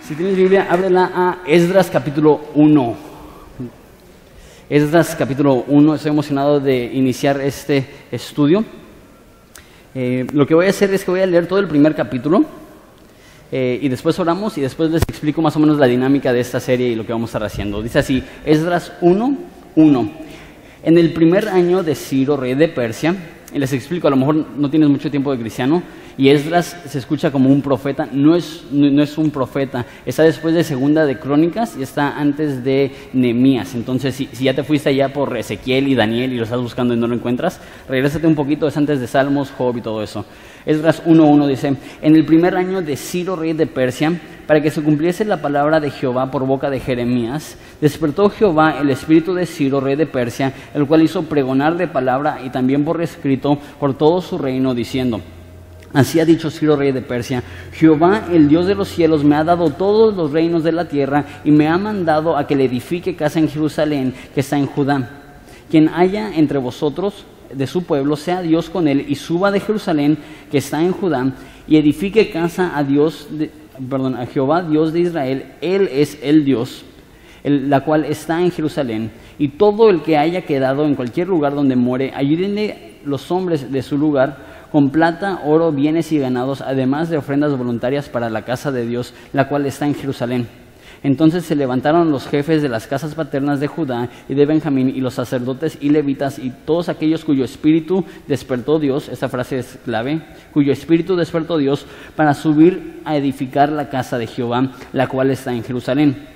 Si tienes Biblia, ábrela a Esdras capítulo 1. Esdras capítulo 1, estoy emocionado de iniciar este estudio. Lo que voy a hacer es que voy a leer todo el primer capítulo y después oramos y después les explico más o menos la dinámica de esta serie y lo que vamos a estar haciendo. Dice así, Esdras 1:1. En el primer año de Ciro, rey de Persia, y les explico, a lo mejor no tienes mucho tiempo de cristiano, y Esdras se escucha como un profeta, no es un profeta, está después de Segunda de Crónicas y está antes de Nehemías. Entonces, si ya te fuiste allá por Ezequiel y Daniel y lo estás buscando y no lo encuentras, regrésate un poquito, es antes de Salmos, Job y todo eso. Esdras 1:1 dice, en el primer año de Ciro, rey de Persia, para que se cumpliese la palabra de Jehová por boca de Jeremías, despertó Jehová el espíritu de Ciro, rey de Persia, el cual hizo pregonar de palabra y también por escrito por todo su reino, diciendo, así ha dicho Ciro, rey de Persia, Jehová, el Dios de los cielos, me ha dado todos los reinos de la tierra y me ha mandado a que le edifique casa en Jerusalén, que está en Judá. Quien haya entre vosotros de su pueblo, sea Dios con él y suba de Jerusalén, que está en Judá, y edifique casa a Jehová, Dios de Israel. Él es el Dios, la cual está en Jerusalén. Y todo el que haya quedado en cualquier lugar donde muere, ayúdenle los hombres de su lugar, con plata, oro, bienes y ganados, además de ofrendas voluntarias para la casa de Dios, la cual está en Jerusalén. Entonces se levantaron los jefes de las casas paternas de Judá y de Benjamín, y los sacerdotes y levitas, y todos aquellos cuyo espíritu despertó Dios, esta frase es clave, cuyo espíritu despertó Dios, para subir a edificar la casa de Jehová, la cual está en Jerusalén.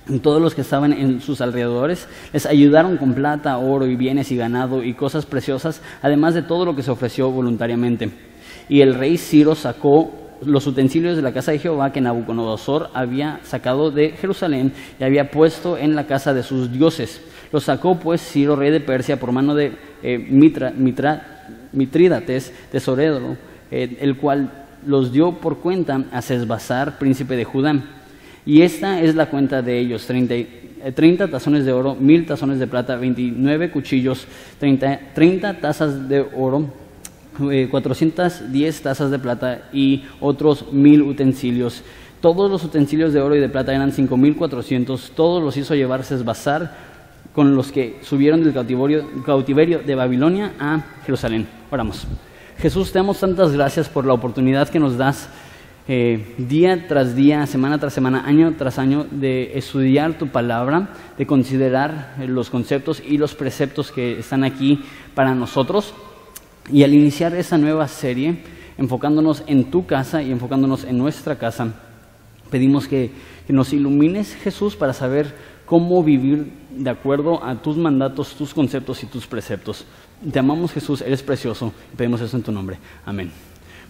Y todos los que estaban en sus alrededores les ayudaron con plata, oro y bienes y ganado y cosas preciosas, además de todo lo que se ofreció voluntariamente. Y el rey Ciro sacó los utensilios de la casa de Jehová que Nabucodonosor había sacado de Jerusalén y había puesto en la casa de sus dioses. Los sacó pues Ciro, rey de Persia, por mano de Mitrídates, tesorero, el cual los dio por cuenta a Sesbazar, príncipe de Judá. Y esta es la cuenta de ellos, 30 tazones de oro, 1000 tazones de plata, 29 cuchillos, 30 tazas de oro, 410 tazas de plata y otros 1000 utensilios. Todos los utensilios de oro y de plata eran 5400, todos los hizo llevar Sesbazar con los que subieron del cautiverio de Babilonia a Jerusalén. Oramos. Jesús, te damos tantas gracias por la oportunidad que nos das día tras día, semana tras semana, año tras año, de estudiar tu palabra, de considerar los conceptos y los preceptos que están aquí para nosotros. Y al iniciar esa nueva serie, enfocándonos en tu casa y enfocándonos en nuestra casa, pedimos que nos ilumines, Jesús, para saber cómo vivir de acuerdo a tus mandatos, tus conceptos y tus preceptos. Te amamos, Jesús, eres precioso y pedimos eso en tu nombre. Amén.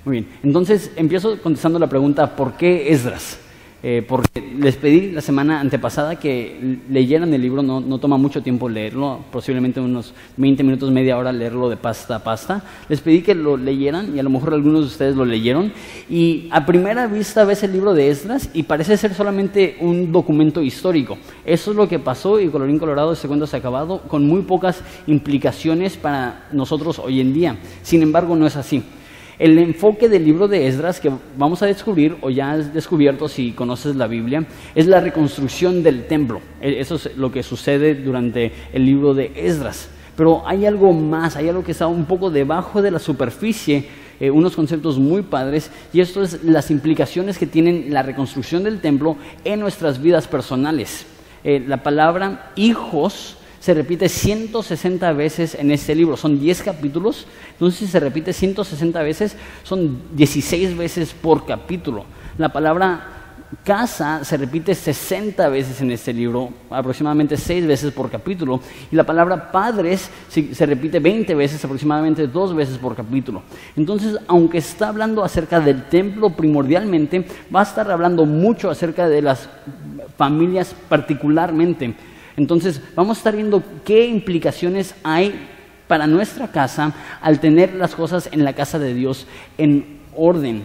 Muy bien, entonces empiezo contestando la pregunta, ¿por qué Esdras? Porque les pedí la semana antepasada que leyeran el libro, no toma mucho tiempo leerlo, posiblemente unos 20 minutos, media hora leerlo de pasta a pasta. Les pedí que lo leyeran y a lo mejor algunos de ustedes lo leyeron. Y a primera vista ves el libro de Esdras y parece ser solamente un documento histórico. Eso es lo que pasó y colorín colorado, este cuento se ha acabado, con muy pocas implicaciones para nosotros hoy en día. Sin embargo, no es así. El enfoque del libro de Esdras que vamos a descubrir, o ya has descubierto si conoces la Biblia, es la reconstrucción del templo. Eso es lo que sucede durante el libro de Esdras. Pero hay algo más, hay algo que está un poco debajo de la superficie, unos conceptos muy padres, y esto es las implicaciones que tienen la reconstrucción del templo en nuestras vidas personales. La palabra hijos se repite 160 veces en este libro, son 10 capítulos, entonces si se repite 160 veces, son 16 veces por capítulo. La palabra casa se repite 60 veces en este libro, aproximadamente 6 veces por capítulo, y la palabra padres se repite 20 veces, aproximadamente 2 veces por capítulo. Entonces, aunque está hablando acerca del templo primordialmente, va a estar hablando mucho acerca de las familias particularmente. Entonces, vamos a estar viendo qué implicaciones hay para nuestra casa al tener las cosas en la casa de Dios en orden.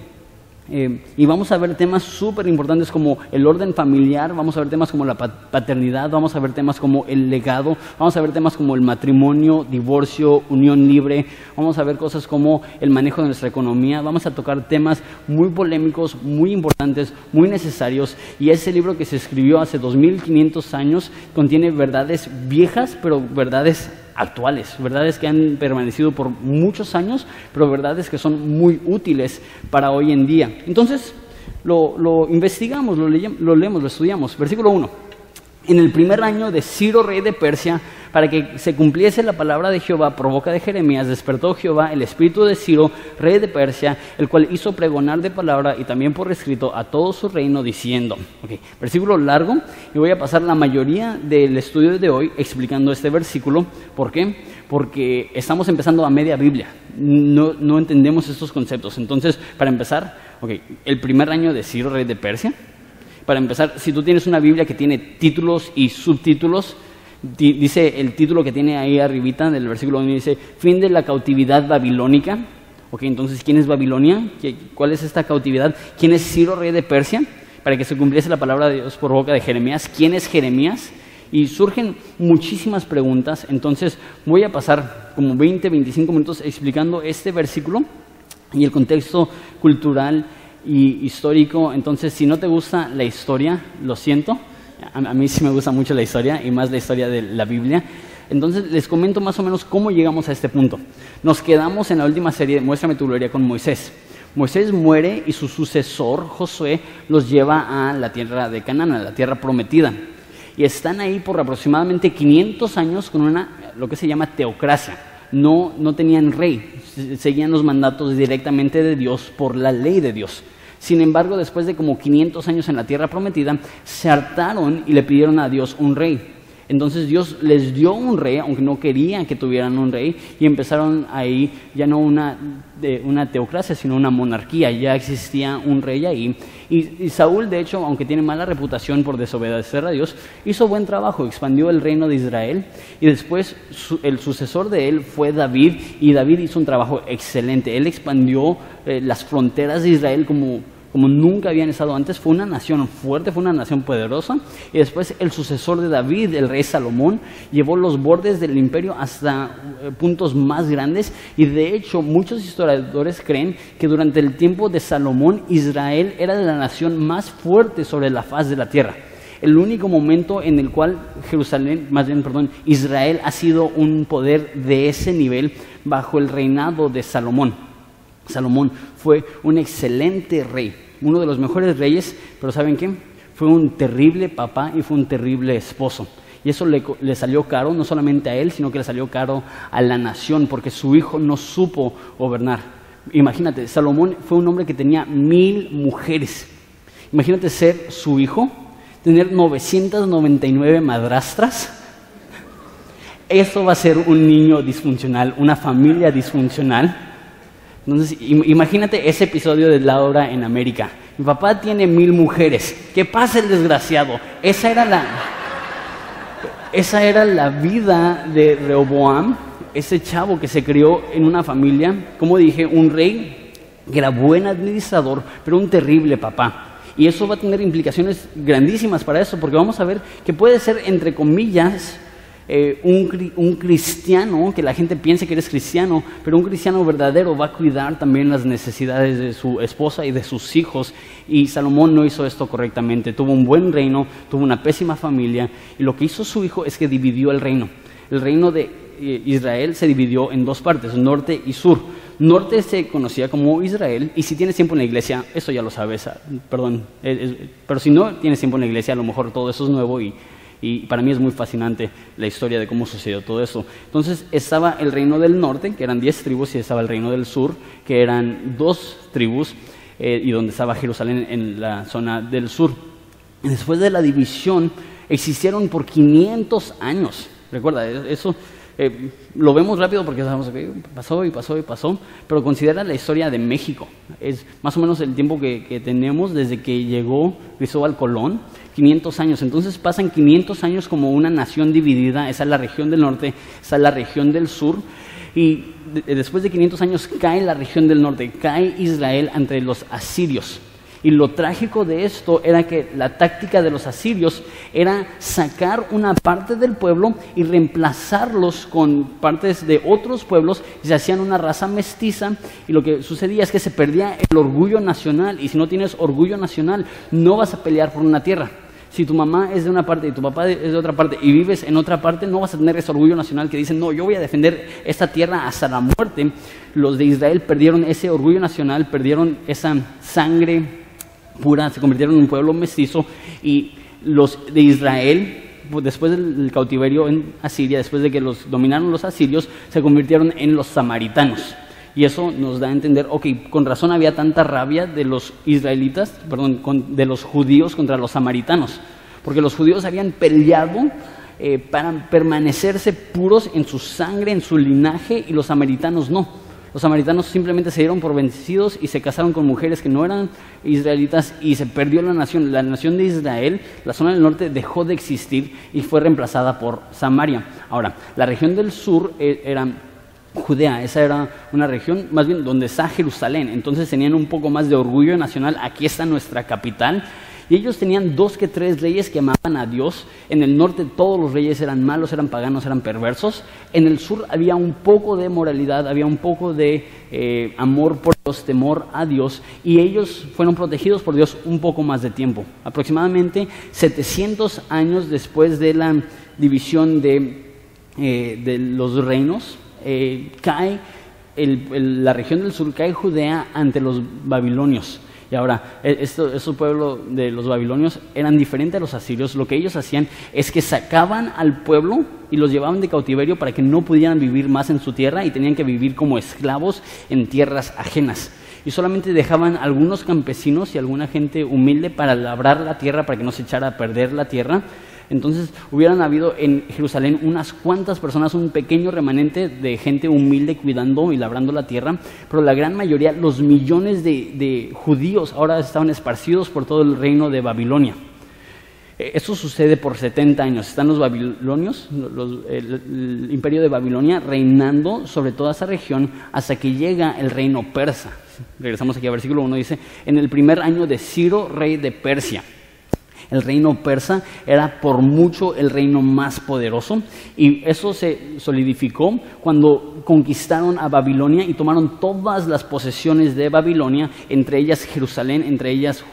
Y vamos a ver temas súper importantes como el orden familiar, vamos a ver temas como la paternidad, vamos a ver temas como el legado, vamos a ver temas como el matrimonio, divorcio, unión libre, vamos a ver cosas como el manejo de nuestra economía, vamos a tocar temas muy polémicos, muy importantes, muy necesarios. Y ese libro que se escribió hace 2500 años contiene verdades viejas, pero verdades actuales, verdades que han permanecido por muchos años, pero verdades que son muy útiles para hoy en día. Entonces, lo investigamos, lo leemos, lo estudiamos. Versículo 1. En el primer año de Ciro, rey de Persia, para que se cumpliese la palabra de Jehová por boca de Jeremías, despertó Jehová el espíritu de Ciro, rey de Persia, el cual hizo pregonar de palabra y también por escrito a todo su reino, diciendo. Versículo largo, y voy a pasar la mayoría del estudio de hoy explicando este versículo. ¿Por qué? Porque estamos empezando a media Biblia, no entendemos estos conceptos. Entonces, para empezar, el primer año de Ciro, rey de Persia. Para empezar, si tú tienes una Biblia que tiene títulos y subtítulos, dice el título que tiene ahí arribita del versículo 1, dice, fin de la cautividad babilónica. Entonces, ¿quién es Babilonia? ¿Cuál es esta cautividad? ¿Quién es Ciro, rey de Persia? Para que se cumpliese la palabra de Dios por boca de Jeremías. ¿Quién es Jeremías? Y surgen muchísimas preguntas. Entonces, voy a pasar como 20, 25 minutos explicando este versículo y el contexto cultural y histórico. Entonces, si no te gusta la historia, lo siento. A mí sí me gusta mucho la historia, y más la historia de la Biblia. Entonces, les comento más o menos cómo llegamos a este punto. Nos quedamos en la última serie de Muéstrame tu gloria con Moisés. Moisés muere y su sucesor, Josué, los lleva a la tierra de Canaán, a la tierra prometida. Y están ahí por aproximadamente 500 años con lo que se llama teocracia. No tenían rey, seguían los mandatos directamente de Dios por la ley de Dios. Sin embargo, después de como 500 años en la tierra prometida, se hartaron y le pidieron a Dios un rey. Entonces Dios les dio un rey, aunque no querían que tuvieran un rey, y empezaron ahí ya no una teocracia, sino una monarquía. Ya existía un rey ahí. Y Saúl, de hecho, aunque tiene mala reputación por desobedecer a Dios, hizo buen trabajo, expandió el reino de Israel. Y después el sucesor de él fue David, y David hizo un trabajo excelente. Él expandió las fronteras de Israel como nunca habían estado antes. Fue una nación fuerte, fue una nación poderosa. Y después el sucesor de David, el rey Salomón, llevó los bordes del imperio hasta puntos más grandes. Y de hecho, muchos historiadores creen que durante el tiempo de Salomón, Israel era la nación más fuerte sobre la faz de la tierra. El único momento en el cual Israel ha sido un poder de ese nivel bajo el reinado de Salomón. Salomón fue un excelente rey, uno de los mejores reyes, pero ¿saben qué? Fue un terrible papá y fue un terrible esposo. Y eso le salió caro, no solamente a él, sino que le salió caro a la nación, porque su hijo no supo gobernar. Imagínate, Salomón fue un hombre que tenía 1000 mujeres. Imagínate ser su hijo, tener 999 madrastras. Eso va a ser un niño disfuncional, una familia disfuncional. Entonces, imagínate ese episodio de Laura en América. Mi papá tiene 1000 mujeres. ¿Qué pasa el desgraciado? Esa era la vida de Rehoboam, ese chavo que se crió en una familia, como dije, un rey que era buen administrador, pero un terrible papá. Y eso va a tener implicaciones grandísimas para eso, porque vamos a ver que puede ser, entre comillas, un cristiano, que la gente piense que eres cristiano, pero un cristiano verdadero va a cuidar también las necesidades de su esposa y de sus hijos. Y Salomón no hizo esto correctamente. Tuvo un buen reino, tuvo una pésima familia, y lo que hizo su hijo es que dividió el reino. El reino de Israel se dividió en dos partes, norte y sur. Norte se conocía como Israel, y si tienes tiempo en la iglesia, eso ya lo sabes, pero si no tienes tiempo en la iglesia, a lo mejor todo eso es nuevo, y para mí es muy fascinante la historia de cómo sucedió todo eso. Entonces estaba el reino del norte, que eran 10 tribus, y estaba el reino del sur, que eran 2 tribus, y donde estaba Jerusalén en la zona del sur. Y después de la división, existieron por 500 años. Recuerda, eso lo vemos rápido porque sabemos que pasó, pero considera la historia de México. Es más o menos el tiempo que tenemos desde que llegó Cristóbal Colón, 500 años. Entonces pasan 500 años como una nación dividida. Esa es la región del norte, esa es la región del sur. Y después de 500 años cae la región del norte, cae Israel ante los asirios. Y lo trágico de esto era que la táctica de los asirios era sacar una parte del pueblo y reemplazarlos con partes de otros pueblos, y se hacían una raza mestiza, y lo que sucedía es que se perdía el orgullo nacional, y si no tienes orgullo nacional, no vas a pelear por una tierra. Si tu mamá es de una parte y tu papá es de otra parte y vives en otra parte, no vas a tener ese orgullo nacional que dicen, no, yo voy a defender esta tierra hasta la muerte. Los de Israel perdieron ese orgullo nacional, perdieron esa sangre pura, se convirtieron en un pueblo mestizo, y los de Israel, después del cautiverio en Asiria, después de que los dominaron los asirios, se convirtieron en los samaritanos. Y eso nos da a entender, ok, con razón había tanta rabia de los israelitas, de los judíos contra los samaritanos, porque los judíos habían peleado para permanecerse puros en su sangre, en su linaje, y los samaritanos no. Los samaritanos simplemente se dieron por vencidos y se casaron con mujeres que no eran israelitas, y se perdió la nación. La nación de Israel, la zona del norte, dejó de existir y fue reemplazada por Samaria. Ahora, la región del sur era Judea. Esa era una región más bien donde está Jerusalén, entonces tenían un poco más de orgullo nacional. Aquí está nuestra capital, y ellos tenían 2 que 3 reyes que amaban a Dios. En el norte todos los reyes eran malos, eran paganos, eran perversos. En el sur había un poco de moralidad, había un poco de amor por Dios, temor a Dios, y ellos fueron protegidos por Dios un poco más de tiempo. Aproximadamente 700 años después de la división de los reinos, cae la región del sur, cae Judea ante los babilonios. Y ahora, estos pueblos de los babilonios eran diferentes a los asirios. Lo que ellos hacían es que sacaban al pueblo y los llevaban de cautiverio para que no pudieran vivir más en su tierra, y tenían que vivir como esclavos en tierras ajenas. Y solamente dejaban algunos campesinos y alguna gente humilde para labrar la tierra, para que no se echara a perder la tierra. Entonces hubieran habido en Jerusalén unas cuantas personas, un pequeño remanente de gente humilde cuidando y labrando la tierra, pero la gran mayoría, los millones de judíos, ahora estaban esparcidos por todo el reino de Babilonia. Esto sucede por 70 años. Están los babilonios, el imperio de Babilonia, reinando sobre toda esa región hasta que llega el reino persa. Regresamos aquí al versículo 1, dice, en el primer año de Ciro, rey de Persia. El reino persa era por mucho el reino más poderoso, y eso se solidificó cuando conquistaron a Babilonia y tomaron todas las posesiones de Babilonia, entre ellas Jerusalén, entre ellas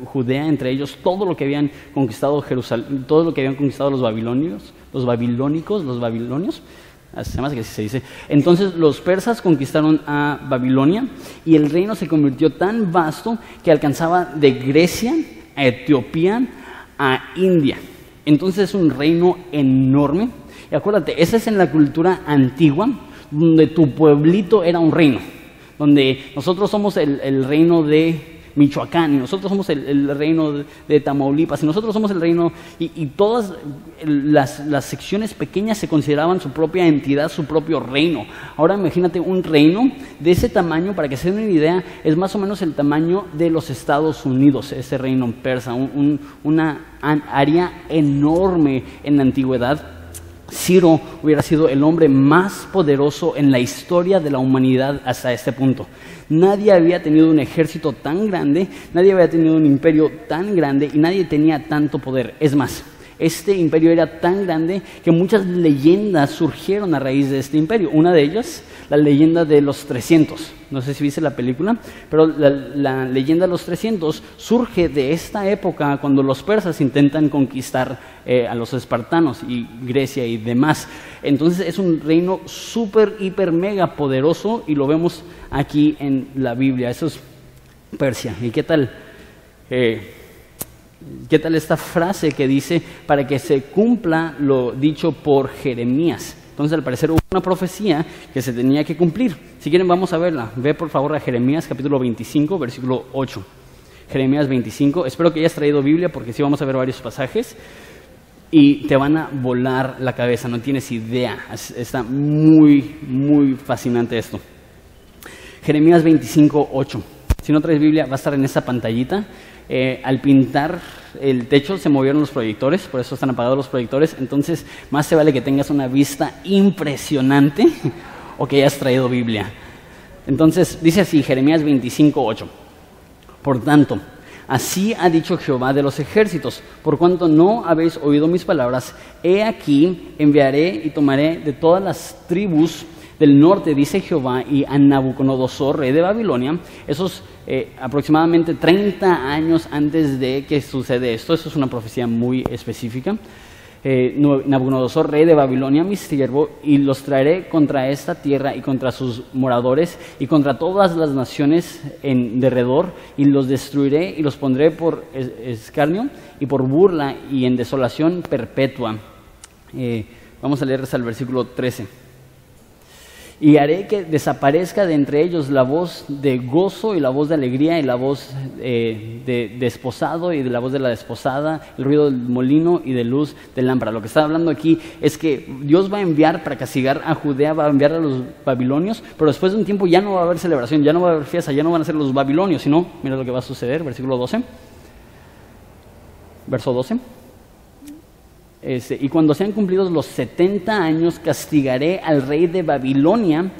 Judea, entre ellos todo lo que habían conquistado Jerusalén, todo lo que habían conquistado los babilonios, los babilonios. Además que así se dice. Entonces los persas conquistaron a Babilonia, y el reino se convirtió tan vasto que alcanzaba de Grecia a Etiopía, a India. Entonces es un reino enorme. Y acuérdate, esa es en la cultura antigua, donde tu pueblito era un reino, donde nosotros somos el reino de Michoacán, y nosotros somos el reino de Tamaulipas, y nosotros somos el reino, y todas las secciones pequeñas se consideraban su propia entidad, su propio reino. Ahora imagínate un reino de ese tamaño. Para que se den una idea, es más o menos el tamaño de los Estados Unidos, ese reino persa, una área enorme en la antigüedad. Ciro hubiera sido el hombre más poderoso en la historia de la humanidad hasta este punto. Nadie había tenido un ejército tan grande, nadie había tenido un imperio tan grande, y nadie tenía tanto poder. Es más, este imperio era tan grande que muchas leyendas surgieron a raíz de este imperio. Una de ellas, la leyenda de los 300. No sé si viste la película, pero la leyenda de los 300 surge de esta época, cuando los persas intentan conquistar a los espartanos y Grecia y demás. Entonces es un reino súper, hiper, mega poderoso, y lo vemos aquí en la Biblia. Eso es Persia. ¿Y qué tal? ¿Qué tal esta frase que dice, para que se cumpla lo dicho por Jeremías? Entonces, al parecer, hubo una profecía que se tenía que cumplir. Si quieren, vamos a verla. Ve, por favor, a Jeremías, capítulo 25, versículo 8. Jeremías 25. Espero que hayas traído Biblia, porque sí vamos a ver varios pasajes, y te van a volar la cabeza, no tienes idea. Está muy, muy fascinante esto. Jeremías 25, 8. Si no traes Biblia, va a estar en esa pantallita. Al pintar el techo se movieron los proyectores, por eso están apagados los proyectores. Entonces más te vale que tengas una vista impresionante o que hayas traído Biblia. Entonces dice así, Jeremías 25:8: por tanto, Así ha dicho Jehová de los ejércitos, por cuanto no habéis oído mis palabras, he aquí enviaré y tomaré de todas las tribus del norte, dice Jehová, y a Nabucodonosor, rey de Babilonia. Esos aproximadamente 30 años antes de que sucede esto. Eso es una profecía muy específica. Nabucodonosor, rey de Babilonia, mi siervo, y los traeré contra esta tierra y contra sus moradores y contra todas las naciones en derredor, y los destruiré y los pondré por escarnio y por burla y en desolación perpetua. Vamos a leer hasta el versículo 13. Y haré que desaparezca de entre ellos la voz de gozo y la voz de alegría y la voz de desposado y de la voz de la desposada, el ruido del molino y de luz de lámpara. Lo que está hablando aquí es que Dios va a enviar para castigar a Judea, va a enviar a los babilonios, pero después de un tiempo ya no va a haber celebración, ya no va a haber fiesta, ya no van a ser los babilonios, sino, mira lo que va a suceder, versículo 12, verso 12. Y cuando sean cumplidos los 70 años, castigaré al rey de Babilonia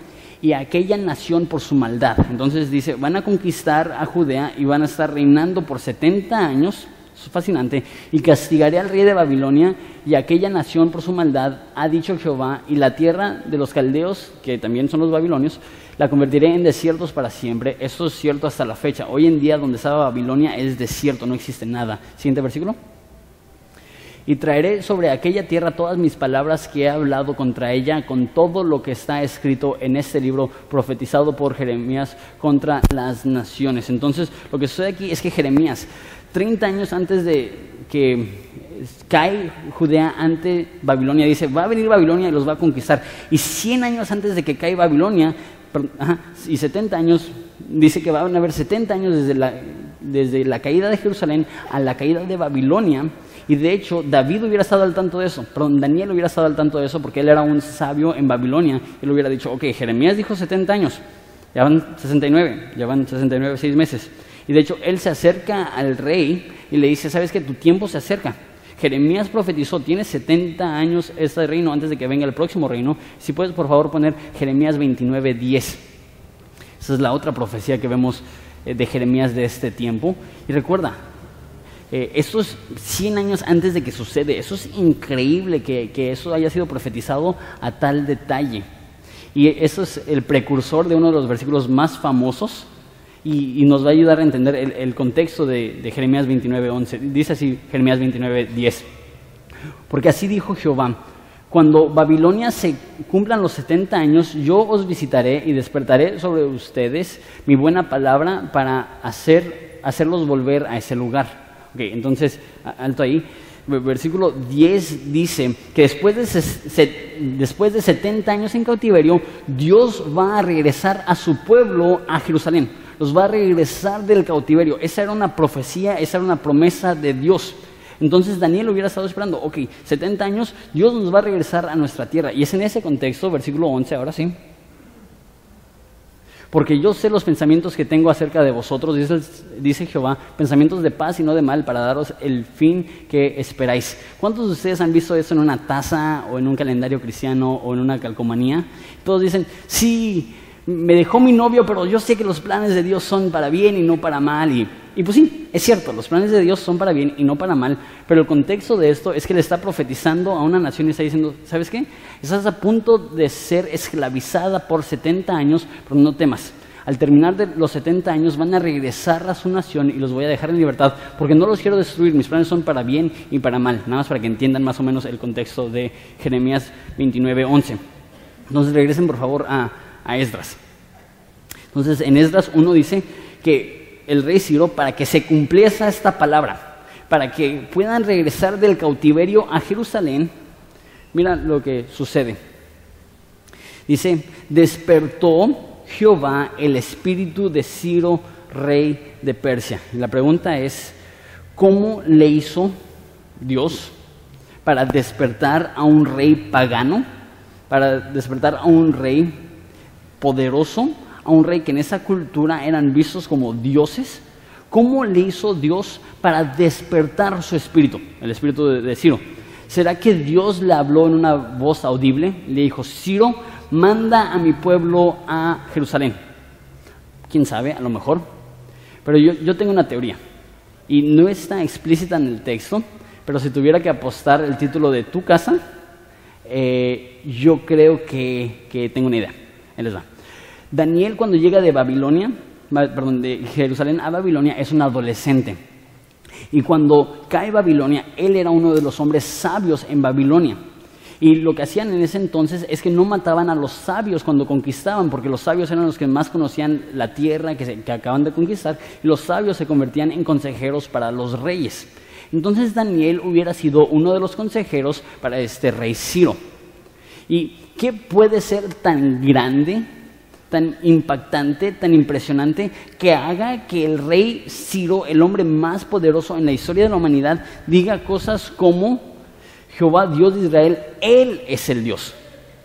y a aquella nación por su maldad. Entonces dice, van a conquistar a Judea y van a estar reinando por 70 años, eso es fascinante, y castigaré al rey de Babilonia y a aquella nación por su maldad, ha dicho Jehová, y la tierra de los caldeos, que también son los babilonios, la convertiré en desiertos para siempre. Esto es cierto hasta la fecha. Hoy en día donde estaba Babilonia es desierto, no existe nada. Siguiente versículo. Y traeré sobre aquella tierra todas mis palabras que he hablado contra ella, con todo lo que está escrito en este libro profetizado por Jeremías contra las naciones. Entonces, lo que sucede aquí es que Jeremías, 30 años antes de que cae Judea ante Babilonia, dice, va a venir Babilonia y los va a conquistar. Y 100 años antes de que cae Babilonia, y 70 años, dice que van a haber 70 años desde la caída de Jerusalén a la caída de Babilonia. Y de hecho, David hubiera estado al tanto de eso, Daniel hubiera estado al tanto de eso porque él era un sabio en Babilonia. Él hubiera dicho, ok, Jeremías dijo 70 años, ya van 69, 6 meses. Y de hecho, él se acerca al rey y le dice, ¿sabes qué? Tu tiempo se acerca. Jeremías profetizó, tiene 70 años este reino antes de que venga el próximo reino. Si puedes, por favor, poner Jeremías 29:10. Esa es la otra profecía que vemos de Jeremías de este tiempo. Y recuerda, esto es 100 años antes de que sucede. Eso es increíble que eso haya sido profetizado a tal detalle. Y eso es el precursor de uno de los versículos más famosos y nos va a ayudar a entender el contexto de Jeremías 29:11. Dice así Jeremías 29:10. Porque así dijo Jehová, cuando Babilonia se cumplan los 70 años, yo os visitaré y despertaré sobre ustedes mi buena palabra para hacerlos volver a ese lugar. Okay, entonces, alto ahí. Versículo 10 dice que después de 70 años en cautiverio, Dios va a regresar a su pueblo a Jerusalén. Los va a regresar del cautiverio. Esa era una profecía, esa era una promesa de Dios. Entonces Daniel hubiera estado esperando, ok, 70 años, Dios nos va a regresar a nuestra tierra. Y es en ese contexto, versículo 11, ahora sí. Porque yo sé los pensamientos que tengo acerca de vosotros, dice Jehová, pensamientos de paz y no de mal, para daros el fin que esperáis. ¿Cuántos de ustedes han visto eso en una taza o en un calendario cristiano o en una calcomanía? Todos dicen, sí, me dejó mi novio, pero yo sé que los planes de Dios son para bien y no para mal. Y pues sí, es cierto, los planes de Dios son para bien y no para mal, pero el contexto de esto es que le está profetizando a una nación y está diciendo, ¿sabes qué? Estás a punto de ser esclavizada por 70 años, pero no temas. Al terminar de los 70 años van a regresar a su nación y los voy a dejar en libertad porque no los quiero destruir, mis planes son para bien y para mal. Nada más para que entiendan más o menos el contexto de Jeremías 29:11. Entonces regresen por favor a Esdras. Entonces en Esdras 1 dice que el rey Ciro, para que se cumpliese esta palabra, para que puedan regresar del cautiverio a Jerusalén, mira lo que sucede. Dice, despertó Jehová el espíritu de Ciro, rey de Persia. Y la pregunta es, ¿cómo le hizo Dios para despertar a un rey pagano? Para despertar a un rey poderoso, a un rey que en esa cultura eran vistos como dioses. ¿Cómo le hizo Dios para despertar su espíritu, el espíritu de Ciro? ¿Será que Dios le habló en una voz audible? Le dijo, Ciro, manda a mi pueblo a Jerusalén. ¿Quién sabe? A lo mejor. Pero yo tengo una teoría. y no está explícita en el texto, pero si tuviera que apostar el título de tu casa, yo creo que tengo una idea. Ahí les va. Daniel, cuando llega de Jerusalén a Babilonia, es un adolescente. Y cuando cae Babilonia, él era uno de los hombres sabios en Babilonia. Y lo que hacían en ese entonces es que no mataban a los sabios cuando conquistaban, porque los sabios eran los que más conocían la tierra que acaban de conquistar, y los sabios se convertían en consejeros para los reyes. Entonces Daniel hubiera sido uno de los consejeros para este rey Ciro. ¿Y qué puede ser tan grande, tan impactante, tan impresionante, que haga que el rey Ciro, el hombre más poderoso en la historia de la humanidad, diga cosas como: Jehová, Dios de Israel, Él es el Dios?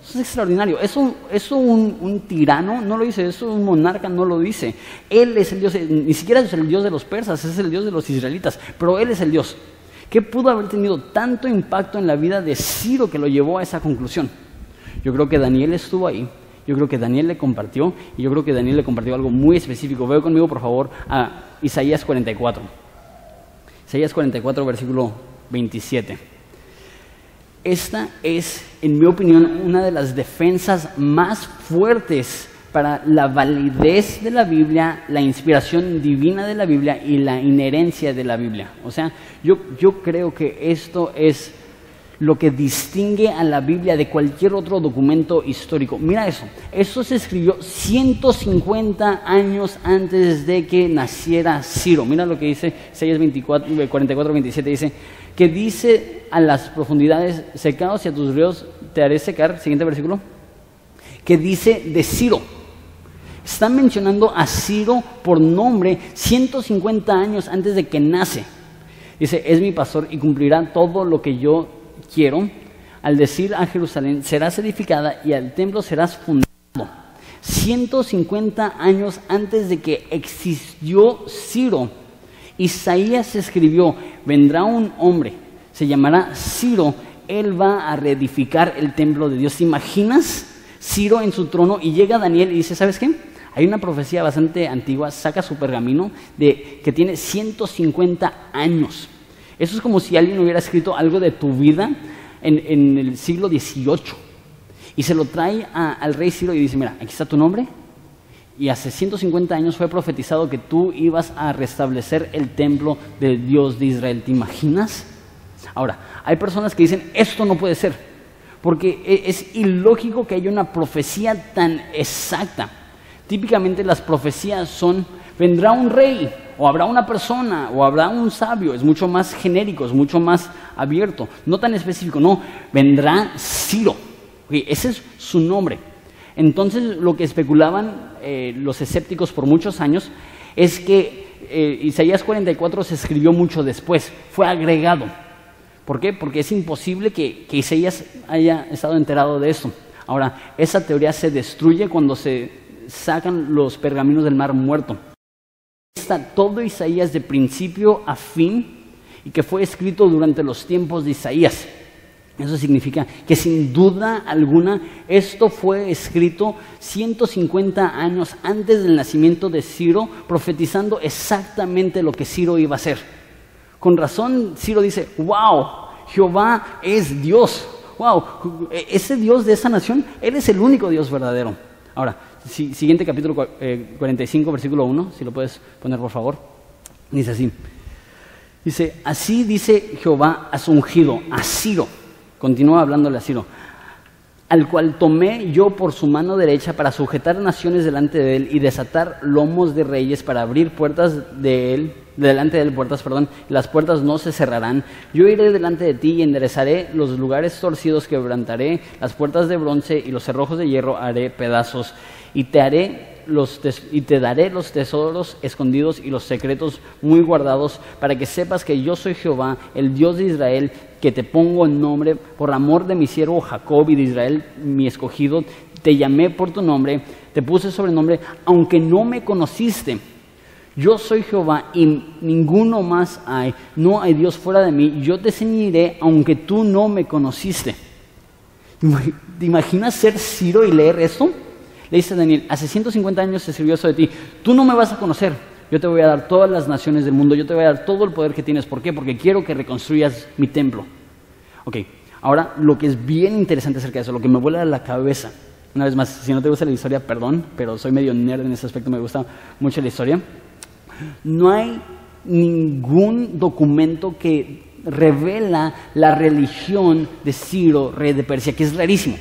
Eso es extraordinario. Eso un tirano no lo dice, eso un monarca no lo dice. Él es el Dios, ni siquiera es el Dios de los persas, es el Dios de los israelitas, pero Él es el Dios. ¿Qué pudo haber tenido tanto impacto en la vida de Ciro que lo llevó a esa conclusión? Yo creo que Daniel estuvo ahí, yo creo que Daniel le compartió, y yo creo que Daniel le compartió algo muy específico. Veo conmigo, por favor, a Isaías 44. Isaías 44, versículo 27. Esta es, en mi opinión, una de las defensas más fuertes para la validez de la Biblia, la inspiración divina de la Biblia y la inherencia de la Biblia. O sea, yo creo que esto es lo que distingue a la Biblia de cualquier otro documento histórico. Mira eso, esto se escribió 150 años antes de que naciera Ciro. Mira lo que dice Isaías 44, 27, dice: que dice a las profundidades, secados, y a tus ríos te haré secar. Siguiente versículo. Que dice de Ciro. Están mencionando a Ciro por nombre 150 años antes de que nace. Dice: es mi pastor y cumplirá todo lo que yo quiero. Al decir a Jerusalén, serás edificada, y al templo serás fundado. 150 años antes de que existió Ciro, Isaías escribió: vendrá un hombre, se llamará Ciro, él va a reedificar el templo de Dios. ¿Te imaginas Ciro en su trono? Y llega Daniel y dice: ¿sabes qué? Hay una profecía bastante antigua, saca su pergamino, que tiene 150 años. Eso es como si alguien hubiera escrito algo de tu vida en el siglo XVIII. Y se lo trae al rey Ciro y dice: mira, aquí está tu nombre. Y hace 150 años fue profetizado que tú ibas a restablecer el templo del Dios de Israel. ¿Te imaginas? Ahora, hay personas que dicen: esto no puede ser, porque es ilógico que haya una profecía tan exacta. Típicamente las profecías son: vendrá un rey, o habrá una persona, o habrá un sabio. Es mucho más genérico, es mucho más abierto, no tan específico. No, vendrá Ciro. Ese es su nombre. Entonces, lo que especulaban los escépticos por muchos años es que Isaías 44 se escribió mucho después, fue agregado. ¿Por qué? Porque es imposible que Isaías haya estado enterado de esto. Ahora, esa teoría se destruye cuando se sacan los pergaminos del Mar Muerto. Está todo Isaías de principio a fin, y que fue escrito durante los tiempos de Isaías. Eso significa que sin duda alguna esto fue escrito 150 años antes del nacimiento de Ciro, profetizando exactamente lo que Ciro iba a hacer. Con razón Ciro dice: wow, Jehová es Dios. Wow, ese Dios de esa nación, Él es el único Dios verdadero. Ahora, siguiente capítulo 45, versículo 1, si lo puedes poner por favor. Dice así. Dice: así dice Jehová a su ungido, a Ciro. Continúa hablándole a Ciro: al cual tomé yo por su mano derecha para sujetar naciones delante de él y desatar lomos de reyes, para abrir puertas delante de él, las puertas no se cerrarán. Yo iré delante de ti y enderezaré los lugares torcidos, quebrantaré las puertas de bronce y los cerrojos de hierro haré pedazos, y te daré los tesoros escondidos y los secretos muy guardados, para que sepas que yo soy Jehová, el Dios de Israel, que te pongo en nombre por amor de mi siervo Jacob y de Israel mi escogido. Te llamé por tu nombre, te puse sobrenombre, aunque no me conociste. Yo soy Jehová y ninguno más hay, no hay Dios fuera de mí. Yo te ceñiré aunque tú no me conociste. ¿Te imaginas ser Ciro y leer esto? Le dice a Daniel: hace 150 años se escribió eso de ti, tú no me vas a conocer, yo te voy a dar todas las naciones del mundo, yo te voy a dar todo el poder que tienes. ¿Por qué? Porque quiero que reconstruyas mi templo. Ok, ahora lo que es bien interesante acerca de eso, lo que me vuela la cabeza, una vez más, si no te gusta la historia, perdón, pero soy medio nerd en ese aspecto, me gusta mucho la historia. No hay ningún documento que revela la religión de Ciro, rey de Persia, que es rarísimo,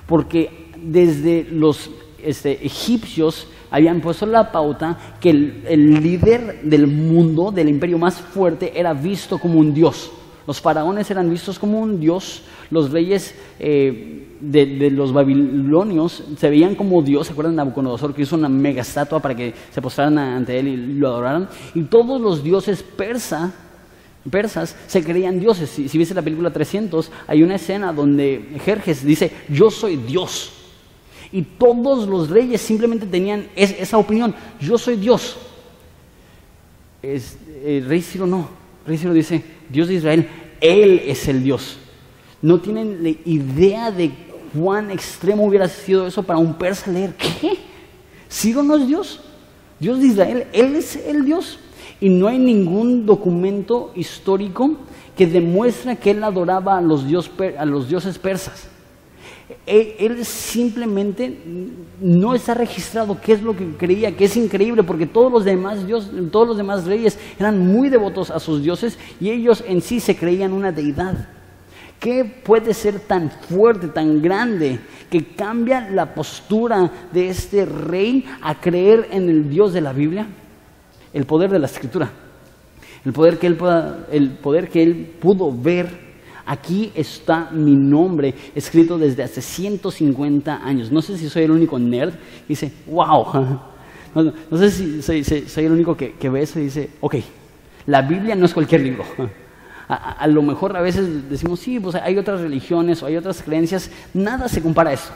porque desde los egipcios habían puesto la pauta que el líder del mundo, del imperio más fuerte, era visto como un dios. Los faraones eran vistos como un dios, los reyes de los babilonios se veían como Dios. ¿Se acuerdan de Nabucodonosor, que hizo una mega estatua para que se postraran ante él y lo adoraran? Y todos los dioses persas se creían dioses. Si viste la película 300, hay una escena donde Jerjes dice, yo soy Dios. Y todos los reyes simplemente tenían esa opinión, yo soy Dios. Rey Ciro no, Rey Ciro dice, Dios de Israel, Él es el Dios. No tienen idea de cuán extremo hubiera sido eso para un persa leer. ¿Qué? ¿Ciro no es Dios? Dios de Israel, Él es el Dios. Y no hay ningún documento histórico que demuestre que Él adoraba a los dioses persas. Él simplemente no está registrado qué es lo que creía, que es increíble, porque todos los demás reyes eran muy devotos a sus dioses y ellos en sí se creían una deidad. ¿Qué puede ser tan fuerte, tan grande, que cambia la postura de este rey a creer en el Dios de la Biblia? El poder de la Escritura, el poder que él pudo ver. Aquí está mi nombre escrito desde hace 150 años. No sé si soy el único nerd y dice, wow. No sé si soy el único que ve eso y dice, ok, la Biblia no es cualquier libro. A lo mejor a veces decimos, sí, pues hay otras religiones o hay otras creencias. Nada se compara a eso.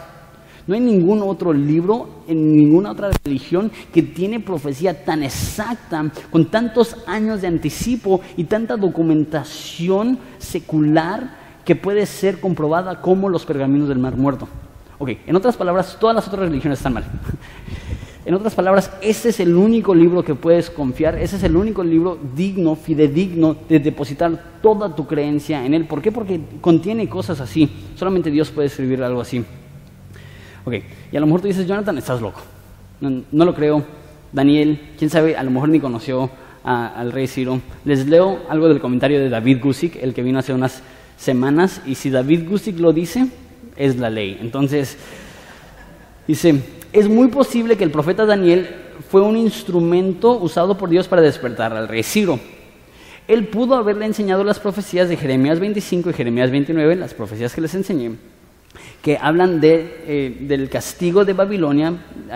No hay ningún otro libro en ninguna otra religión que tiene profecía tan exacta, con tantos años de anticipo y tanta documentación secular que puede ser comprobada como los pergaminos del Mar Muerto. Ok, en otras palabras, todas las otras religiones están mal. En otras palabras, este es el único libro que puedes confiar, ese es el único libro digno, fidedigno de depositar toda tu creencia en él. ¿Por qué? Porque contiene cosas así. Solamente Dios puede escribir algo así. Ok, y a lo mejor tú dices, Jonathan, estás loco. No lo creo. Daniel, quién sabe, a lo mejor ni conoció al rey Ciro. Les leo algo del comentario de David Guzik, el que vino hace unas semanas, y si David Guzik lo dice, es la ley. Entonces, dice, es muy posible que el profeta Daniel fue un instrumento usado por Dios para despertar al rey Ciro. Él pudo haberle enseñado las profecías de Jeremías 25 y Jeremías 29, las profecías que les enseñé, que hablan del castigo de Babilonia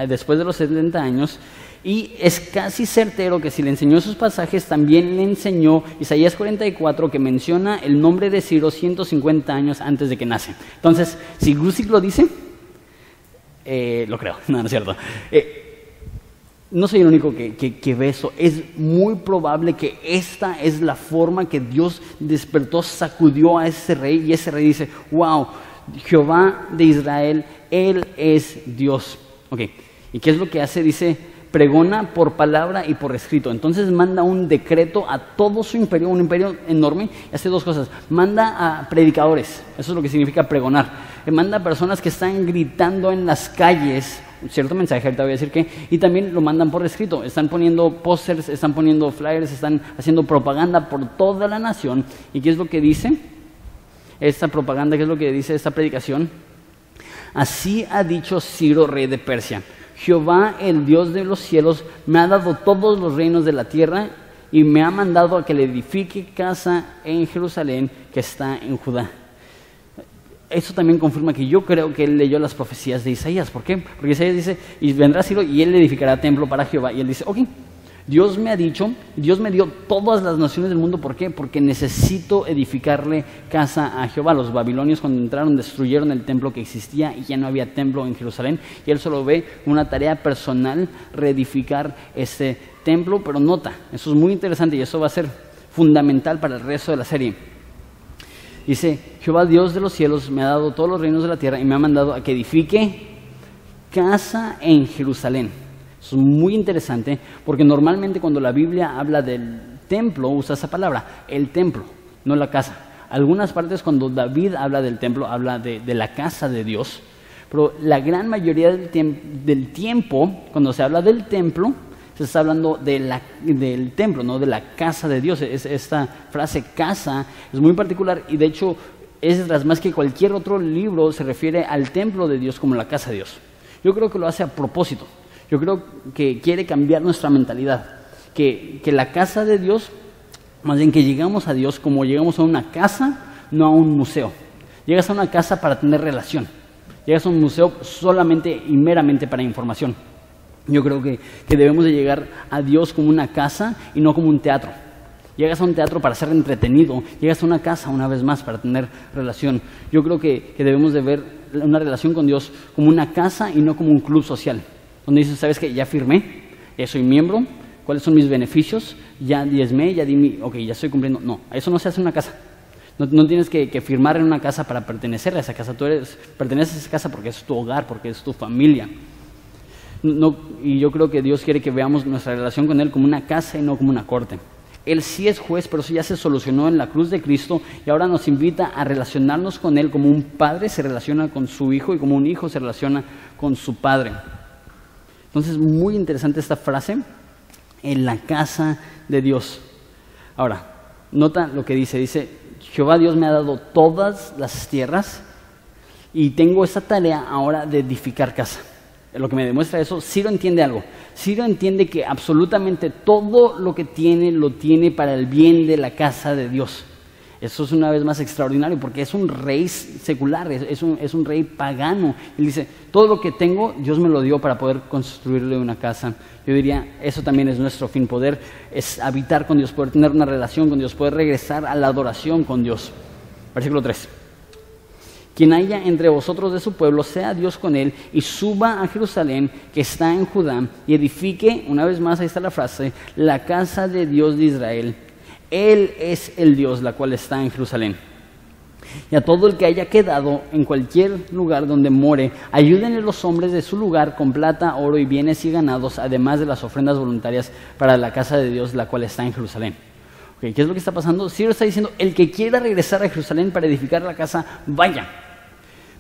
después de los 70 años, y es casi certero que si le enseñó esos pasajes, también le enseñó Isaías 44, que menciona el nombre de Ciro 150 años antes de que nace. Entonces, si Guzik lo dice, lo creo. No es cierto. No soy el único que ve eso. Es muy probable que esta es la forma que Dios despertó, sacudió a ese rey, y ese rey dice, wow, Jehová de Israel, Él es Dios. Ok, ¿y qué es lo que hace? Dice, pregona por palabra y por escrito. Entonces manda un decreto a todo su imperio, un imperio enorme, y hace dos cosas. Manda a predicadores, eso es lo que significa pregonar. Manda a personas que están gritando en las calles un cierto mensaje, ahorita voy a decir qué, y también lo mandan por escrito. Están poniendo pósters, están poniendo flyers, están haciendo propaganda por toda la nación. ¿Y qué es lo que dice esta propaganda? ¿Qué es lo que dice esta predicación? Así ha dicho Ciro, rey de Persia: Jehová, el Dios de los cielos, me ha dado todos los reinos de la tierra y me ha mandado a que le edifique casa en Jerusalén, que está en Judá. Eso también confirma que yo creo que él leyó las profecías de Isaías. ¿Por qué? Porque Isaías dice, y vendrá Ciro y él edificará templo para Jehová. Y él dice, ok, Dios me ha dicho, Dios me dio todas las naciones del mundo. ¿Por qué? Porque necesito edificarle casa a Jehová. Los babilonios, cuando entraron, destruyeron el templo que existía y ya no había templo en Jerusalén. Y él solo ve una tarea personal, reedificar este templo. Pero nota, eso es muy interesante y eso va a ser fundamental para el resto de la serie. Dice, Jehová, Dios de los cielos, me ha dado todos los reinos de la tierra y me ha mandado a que edifique casa en Jerusalén. Es muy interesante porque normalmente cuando la Biblia habla del templo usa esa palabra, el templo, no la casa. Algunas partes cuando David habla del templo habla de la casa de Dios, pero la gran mayoría del tiempo cuando se habla del templo se está hablando del templo, no de la casa de Dios. Esta frase casa es muy particular y de hecho Esdras más que cualquier otro libro se refiere al templo de Dios como la casa de Dios. Yo creo que lo hace a propósito. Yo creo que quiere cambiar nuestra mentalidad, que la casa de Dios, más bien que llegamos a Dios como llegamos a una casa, no a un museo. Llegas a una casa para tener relación, llegas a un museo solamente y meramente para información. Yo creo que debemos de llegar a Dios como una casa y no como un teatro. Llegas a un teatro para ser entretenido, llegas a una casa una vez más para tener relación. Yo creo que debemos de ver una relación con Dios como una casa y no como un club social. Donde dices, ¿sabes qué? Ya firmé, ya soy miembro, ¿cuáles son mis beneficios? Ya diezmé, ya di ok, ya estoy cumpliendo. No, eso no se hace en una casa. No tienes que firmar en una casa para pertenecer a esa casa. Tú perteneces a esa casa porque es tu hogar, porque es tu familia. Y yo creo que Dios quiere que veamos nuestra relación con Él como una casa y no como una corte. Él sí es juez, pero eso ya se solucionó en la cruz de Cristo y ahora nos invita a relacionarnos con Él como un padre se relaciona con su hijo y como un hijo se relaciona con su padre. Entonces, muy interesante esta frase, en la casa de Dios. Ahora, nota lo que dice, Jehová Dios me ha dado todas las tierras y tengo esa tarea ahora de edificar casa. Lo que me demuestra eso, Ciro entiende algo. Ciro entiende que absolutamente todo lo que tiene, lo tiene para el bien de la casa de Dios. Eso es una vez más extraordinario porque es un rey secular, es un rey pagano. Él dice, todo lo que tengo, Dios me lo dio para poder construirle una casa. Yo diría, eso también es nuestro fin, poder habitar con Dios, poder tener una relación con Dios, poder regresar a la adoración con Dios. Versículo 3. Quien haya entre vosotros de su pueblo, sea Dios con él, y suba a Jerusalén, que está en Judá, y edifique, una vez más, ahí está la frase, la casa de Dios de Israel. Él es el Dios, la cual está en Jerusalén. Y a todo el que haya quedado en cualquier lugar donde more, ayúdenle los hombres de su lugar con plata, oro y bienes y ganados, además de las ofrendas voluntarias para la casa de Dios, la cual está en Jerusalén. Okay, ¿qué es lo que está pasando? Ciro está diciendo, el que quiera regresar a Jerusalén para edificar la casa, vaya.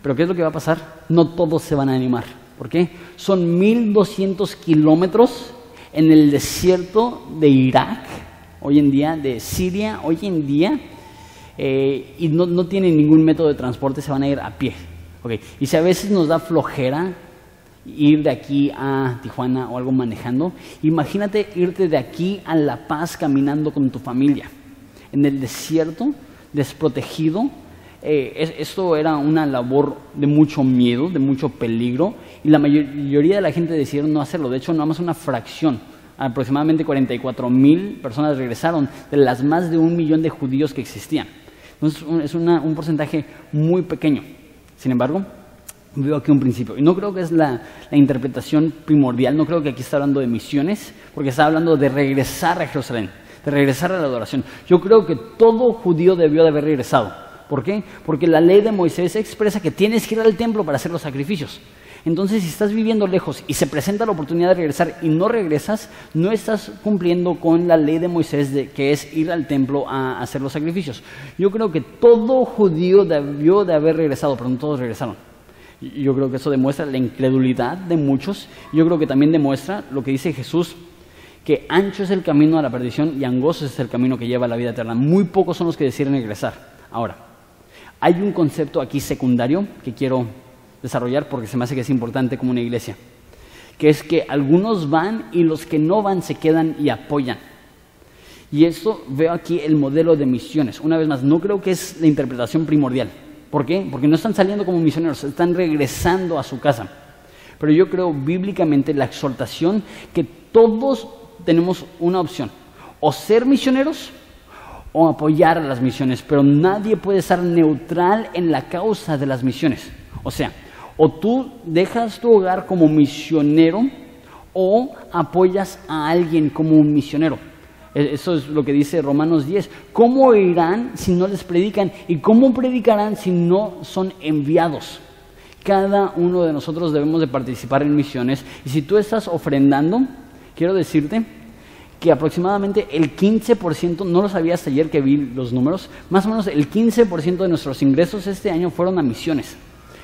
Pero ¿qué es lo que va a pasar? No todos se van a animar. ¿Por qué? Son 1200 kilómetros en el desierto de Irak, hoy en día, de Siria, hoy en día, y no tienen ningún método de transporte, se van a ir a pie. Okay. Y si a veces nos da flojera ir de aquí a Tijuana o algo manejando, imagínate irte de aquí a La Paz caminando con tu familia, en el desierto, desprotegido. Esto era una labor de mucho miedo, de mucho peligro, y la mayoría de la gente decidieron no hacerlo. De hecho, nada más una fracción, aproximadamente 44,000 personas regresaron de las más de 1 millón de judíos que existían. Entonces, es un porcentaje muy pequeño. Sin embargo, veo aquí un principio, y no creo que es la interpretación primordial, no creo que aquí está hablando de misiones, porque está hablando de regresar a Jerusalén, de regresar a la adoración. Yo creo que todo judío debió de haber regresado. ¿Por qué? Porque la ley de Moisés expresa que tienes que ir al templo para hacer los sacrificios. Entonces, si estás viviendo lejos y se presenta la oportunidad de regresar y no regresas, no estás cumpliendo con la ley de Moisés, que es ir al templo a hacer los sacrificios. Yo creo que todo judío debió de haber regresado, pero no todos regresaron. Yo creo que eso demuestra la incredulidad de muchos. Yo creo que también demuestra lo que dice Jesús, que ancho es el camino a la perdición y angosto es el camino que lleva a la vida eterna. Muy pocos son los que deciden regresar. Ahora, hay un concepto aquí secundario que quiero desarrollar porque se me hace que es importante como una iglesia, que es que algunos van y los que no van se quedan y apoyan. Y esto veo aquí el modelo de misiones. Una vez más, no creo que es la interpretación primordial. ¿Por qué? Porque no están saliendo como misioneros, están regresando a su casa. Pero yo creo bíblicamente la exhortación que todos tenemos una opción, o ser misioneros o apoyar a las misiones, pero nadie puede estar neutral en la causa de las misiones. O sea, o tú dejas tu hogar como misionero o apoyas a alguien como un misionero. Eso es lo que dice Romanos 10. ¿Cómo irán si no les predican? ¿Y cómo predicarán si no son enviados? Cada uno de nosotros debemos de participar en misiones. Y si tú estás ofrendando, quiero decirte que aproximadamente el 15%, no lo sabía hasta ayer que vi los números, más o menos el 15% de nuestros ingresos este año fueron a misiones.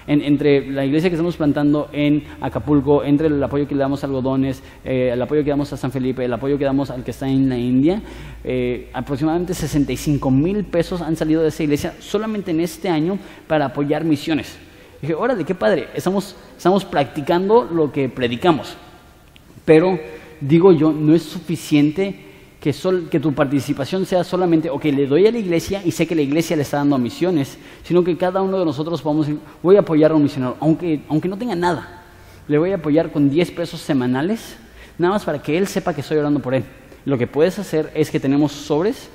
Entre la iglesia que estamos plantando en Acapulco, entre el apoyo que le damos a Algodones, el apoyo que damos a San Felipe, el apoyo que damos al que está en la India, aproximadamente 65,000 pesos han salido de esa iglesia solamente en este año para apoyar misiones. Dije, órale, qué padre, estamos practicando lo que predicamos. Pero, digo yo, no es suficiente que tu participación sea solamente, ok, le doy a la iglesia y sé que la iglesia le está dando a misiones, sino que cada uno de nosotros podamos decir, voy a apoyar a un misionero, aunque no tenga nada, le voy a apoyar con 10 pesos semanales, nada más para que él sepa que estoy orando por él. Lo que puedes hacer es que tenemos sobres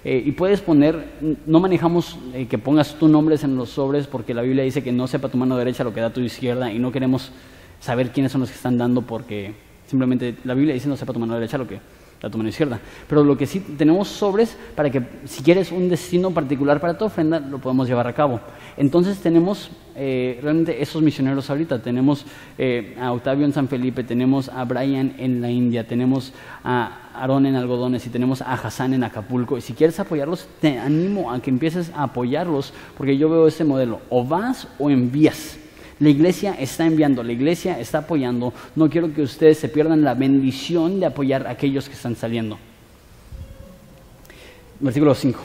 y puedes poner, no manejamos que pongas tus nombres en los sobres porque la Biblia dice que no sepa tu mano derecha lo que da tu izquierda y no queremos saber quiénes son los que están dando porque simplemente la Biblia dice no sepa tu mano derecha lo que a tu mano izquierda. Pero lo que sí tenemos sobres para que si quieres un destino particular para tu ofrenda, lo podemos llevar a cabo. Entonces tenemos realmente esos misioneros ahorita. Tenemos a Octavio en San Felipe, tenemos a Brian en la India, tenemos a Aarón en Algodones y tenemos a Hassan en Acapulco. Y si quieres apoyarlos, te animo a que empieces a apoyarlos porque yo veo este modelo. O vas o envías. La iglesia está enviando, la iglesia está apoyando. No quiero que ustedes se pierdan la bendición de apoyar a aquellos que están saliendo. Versículo 5.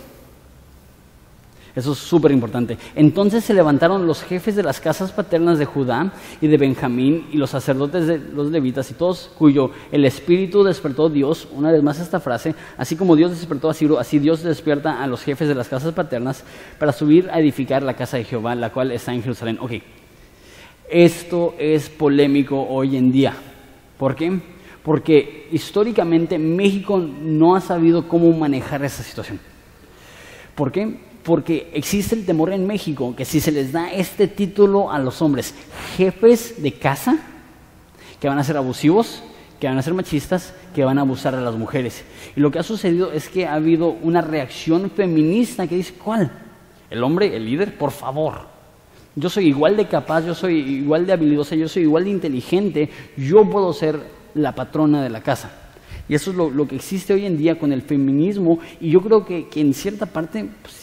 Eso es súper importante. Entonces se levantaron los jefes de las casas paternas de Judá y de Benjamín y los sacerdotes de los levitas y todos cuyo el espíritu despertó Dios, una vez más esta frase, así como Dios despertó a Ciro, así Dios despierta a los jefes de las casas paternas para subir a edificar la casa de Jehová, la cual está en Jerusalén. Ok. Esto es polémico hoy en día. ¿Por qué? Porque históricamente México no ha sabido cómo manejar esa situación. ¿Por qué? Porque existe el temor en México que si se les da este título a los hombres, jefes de casa, que van a ser abusivos, que van a ser machistas, que van a abusar a las mujeres. Y lo que ha sucedido es que ha habido una reacción feminista que dice, ¿cuál? El hombre, el líder, por favor. Yo soy igual de capaz, yo soy igual de habilidosa, yo soy igual de inteligente, yo puedo ser la patrona de la casa. Y eso es lo que existe hoy en día con el feminismo y yo creo que en cierta parte pues,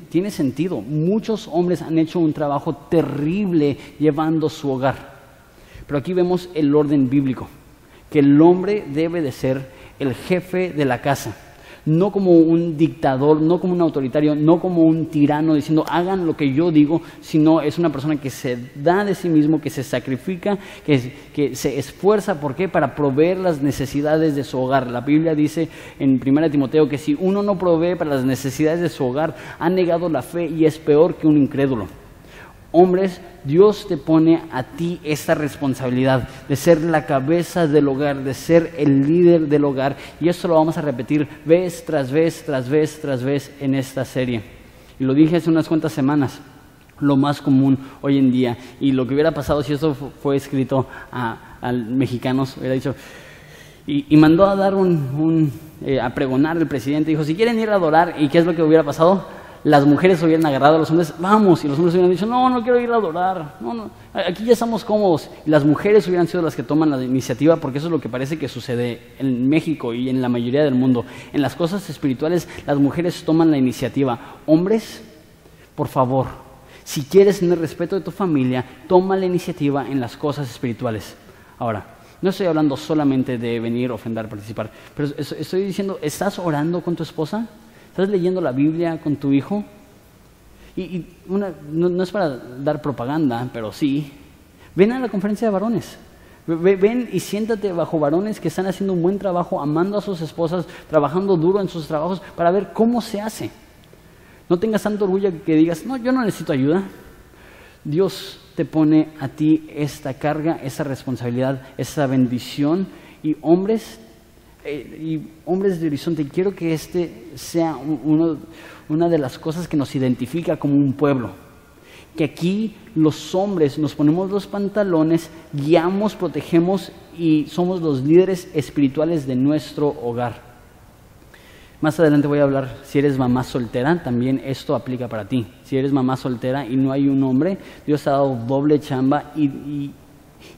tiene sentido. Muchos hombres han hecho un trabajo terrible llevando su hogar. Pero aquí vemos el orden bíblico, que el hombre debe de ser el jefe de la casa. No como un dictador, no como un autoritario, no como un tirano diciendo hagan lo que yo digo, sino es una persona que se da de sí mismo, que se sacrifica, que se esfuerza. ¿Por qué? Para proveer las necesidades de su hogar. La Biblia dice en 1 Timoteo que si uno no provee para las necesidades de su hogar, ha negado la fe y es peor que un incrédulo. Hombres, Dios te pone a ti esta responsabilidad de ser la cabeza del hogar, de ser el líder del hogar. Y esto lo vamos a repetir vez tras vez, tras vez, tras vez en esta serie. Y lo dije hace unas cuantas semanas, lo más común hoy en día. Y lo que hubiera pasado si esto fue escrito a mexicanos, hubiera dicho... Y mandó a dar a pregonar el presidente, dijo, si quieren ir a adorar, ¿y qué es lo que hubiera pasado? Las mujeres hubieran agarrado a los hombres, vamos, y los hombres hubieran dicho, no quiero ir a adorar, no, aquí ya estamos cómodos. Y las mujeres hubieran sido las que toman la iniciativa, porque eso es lo que parece que sucede en México y en la mayoría del mundo. En las cosas espirituales, las mujeres toman la iniciativa. Hombres, por favor, si quieres tener respeto de tu familia, toma la iniciativa en las cosas espirituales. Ahora, no estoy hablando solamente de venir, ofrendar, participar, pero estoy diciendo, ¿estás orando con tu esposa? ¿Estás leyendo la Biblia con tu hijo? No es para dar propaganda, pero sí. Ven a la conferencia de varones. Ven y siéntate bajo varones que están haciendo un buen trabajo, amando a sus esposas, trabajando duro en sus trabajos para ver cómo se hace. No tengas tanto orgullo que digas, no, yo no necesito ayuda. Dios te pone a ti esta carga, esa responsabilidad, esa bendición. Y hombres de Horizonte, quiero que este sea una de las cosas que nos identifica como un pueblo. Que aquí los hombres nos ponemos los pantalones, guiamos, protegemos y somos los líderes espirituales de nuestro hogar. Más adelante voy a hablar, si eres mamá soltera, también esto aplica para ti. Si eres mamá soltera y no hay un hombre, Dios te ha dado doble chamba y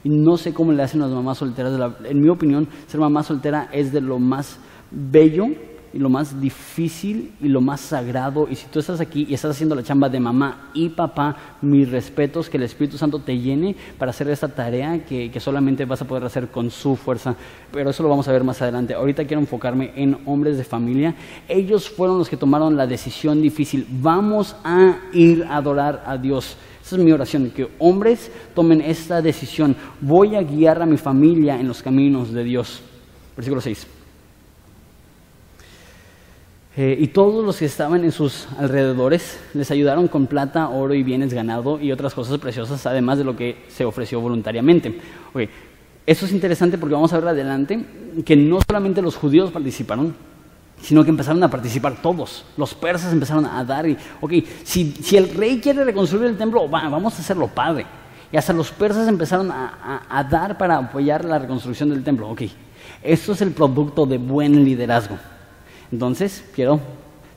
no sé cómo le hacen las mamás solteras. En mi opinión, ser mamá soltera es de lo más bello y lo más difícil y lo más sagrado. Y si tú estás aquí y estás haciendo la chamba de mamá y papá, mis respetos, que el Espíritu Santo te llene para hacer esta tarea que solamente vas a poder hacer con su fuerza. Pero eso lo vamos a ver más adelante. Ahorita quiero enfocarme en hombres de familia. Ellos fueron los que tomaron la decisión difícil. Vamos a ir a adorar a Dios. Esa es mi oración, que hombres tomen esta decisión. Voy a guiar a mi familia en los caminos de Dios. Versículo 6. Y todos los que estaban en sus alrededores les ayudaron con plata, oro y bienes ganado y otras cosas preciosas, además de lo que se ofreció voluntariamente. Okay. Eso es interesante porque vamos a ver adelante que no solamente los judíos participaron, sino que empezaron a participar todos. Los persas empezaron a dar y, si el rey quiere reconstruir el templo, vamos a hacerlo padre. Y hasta los persas empezaron a dar para apoyar la reconstrucción del templo. Esto es el producto de buen liderazgo. Entonces,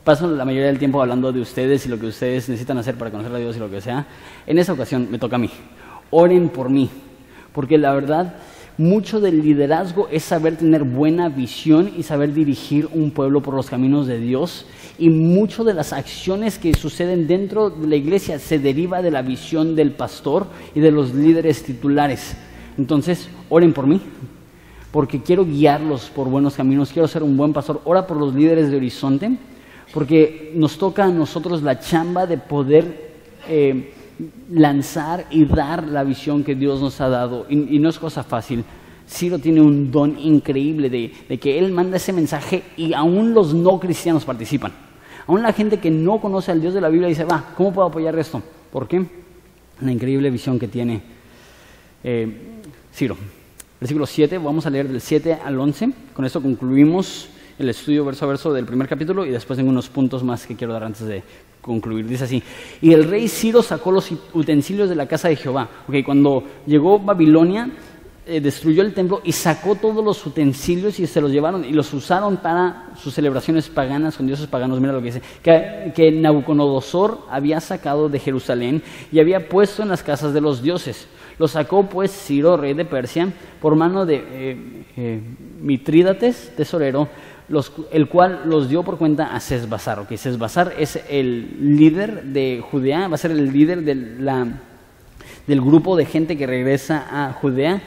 paso la mayoría del tiempo hablando de ustedes y lo que ustedes necesitan hacer para conocer a Dios y lo que sea. En esa ocasión me toca a mí. Oren por mí, porque la verdad, mucho del liderazgo es saber tener buena visión y saber dirigir un pueblo por los caminos de Dios. Y mucho de las acciones que suceden dentro de la iglesia se deriva de la visión del pastor y de los líderes titulares. Entonces, oren por mí, porque quiero guiarlos por buenos caminos, quiero ser un buen pastor. Ora por los líderes de Horizonte, porque nos toca a nosotros la chamba de poder lanzar y dar la visión que Dios nos ha dado. Y no es cosa fácil. Ciro tiene un don increíble de que él manda ese mensaje y aún los no cristianos participan. Aún la gente que no conoce al Dios de la Biblia dice, ¿cómo puedo apoyar esto? ¿Por qué? La increíble visión que tiene Ciro. Versículo 7, vamos a leer del 7 al 11. Con esto concluimos el estudio verso a verso del primer capítulo y después tengo unos puntos más que quiero dar antes de concluir. Dice así: y el rey Ciro sacó los utensilios de la casa de Jehová. Cuando llegó Babilonia, destruyó el templo y sacó todos los utensilios y se los llevaron y los usaron para sus celebraciones paganas con dioses paganos. Mira lo que dice, que Nabucodonosor había sacado de Jerusalén y había puesto en las casas de los dioses. Lo sacó pues Ciro, rey de Persia, por mano de Mitrídates, tesorero, el cual los dio por cuenta a Sesbazar. Sesbazar es el líder de Judea, va a ser el líder del grupo de gente que regresa a Judea.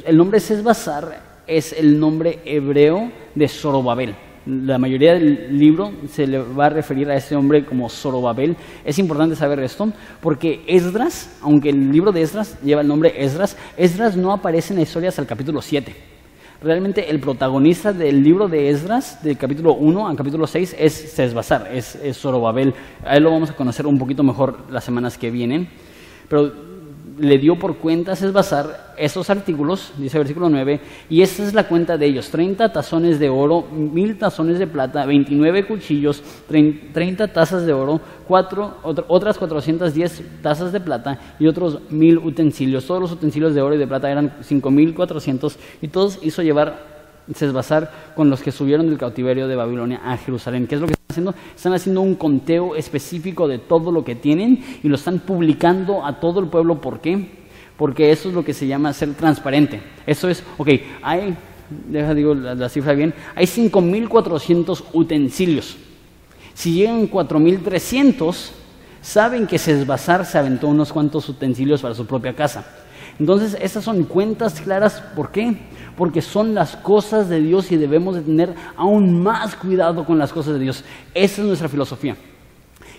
El nombre Sesbazar es el nombre hebreo de Zorobabel. La mayoría del libro se le va a referir a este hombre como Zorobabel. Es importante saber esto porque Esdras, aunque el libro de Esdras lleva el nombre Esdras, Esdras no aparece en la historia hasta el capítulo 7. Realmente el protagonista del libro de Esdras, del capítulo 1 al capítulo 6, es Sesbazar, es Zorobabel. A él lo vamos a conocer un poquito mejor las semanas que vienen. Pero le dio por cuenta a Sesbazar esos artículos, dice el versículo 9, y esta es la cuenta de ellos: 30 tazones de oro, 1000 tazones de plata, 29 cuchillos, 30 tazas de oro, otras 410 tazas de plata y otros 1000 utensilios. Todos los utensilios de oro y de plata eran 5400 y todos hizo llevar Sesbazar con los que subieron del cautiverio de Babilonia a Jerusalén. ¿Qué es lo que están haciendo? Están haciendo un conteo específico de todo lo que tienen y lo están publicando a todo el pueblo. ¿Por qué? Porque eso es lo que se llama ser transparente. Eso es, digo la cifra bien, hay 5400 utensilios. Si llegan 4300, saben que Sesbazar se aventó unos cuantos utensilios para su propia casa. Entonces, estas son cuentas claras. ¿Por qué? Porque son las cosas de Dios y debemos de tener aún más cuidado con las cosas de Dios. Esa es nuestra filosofía.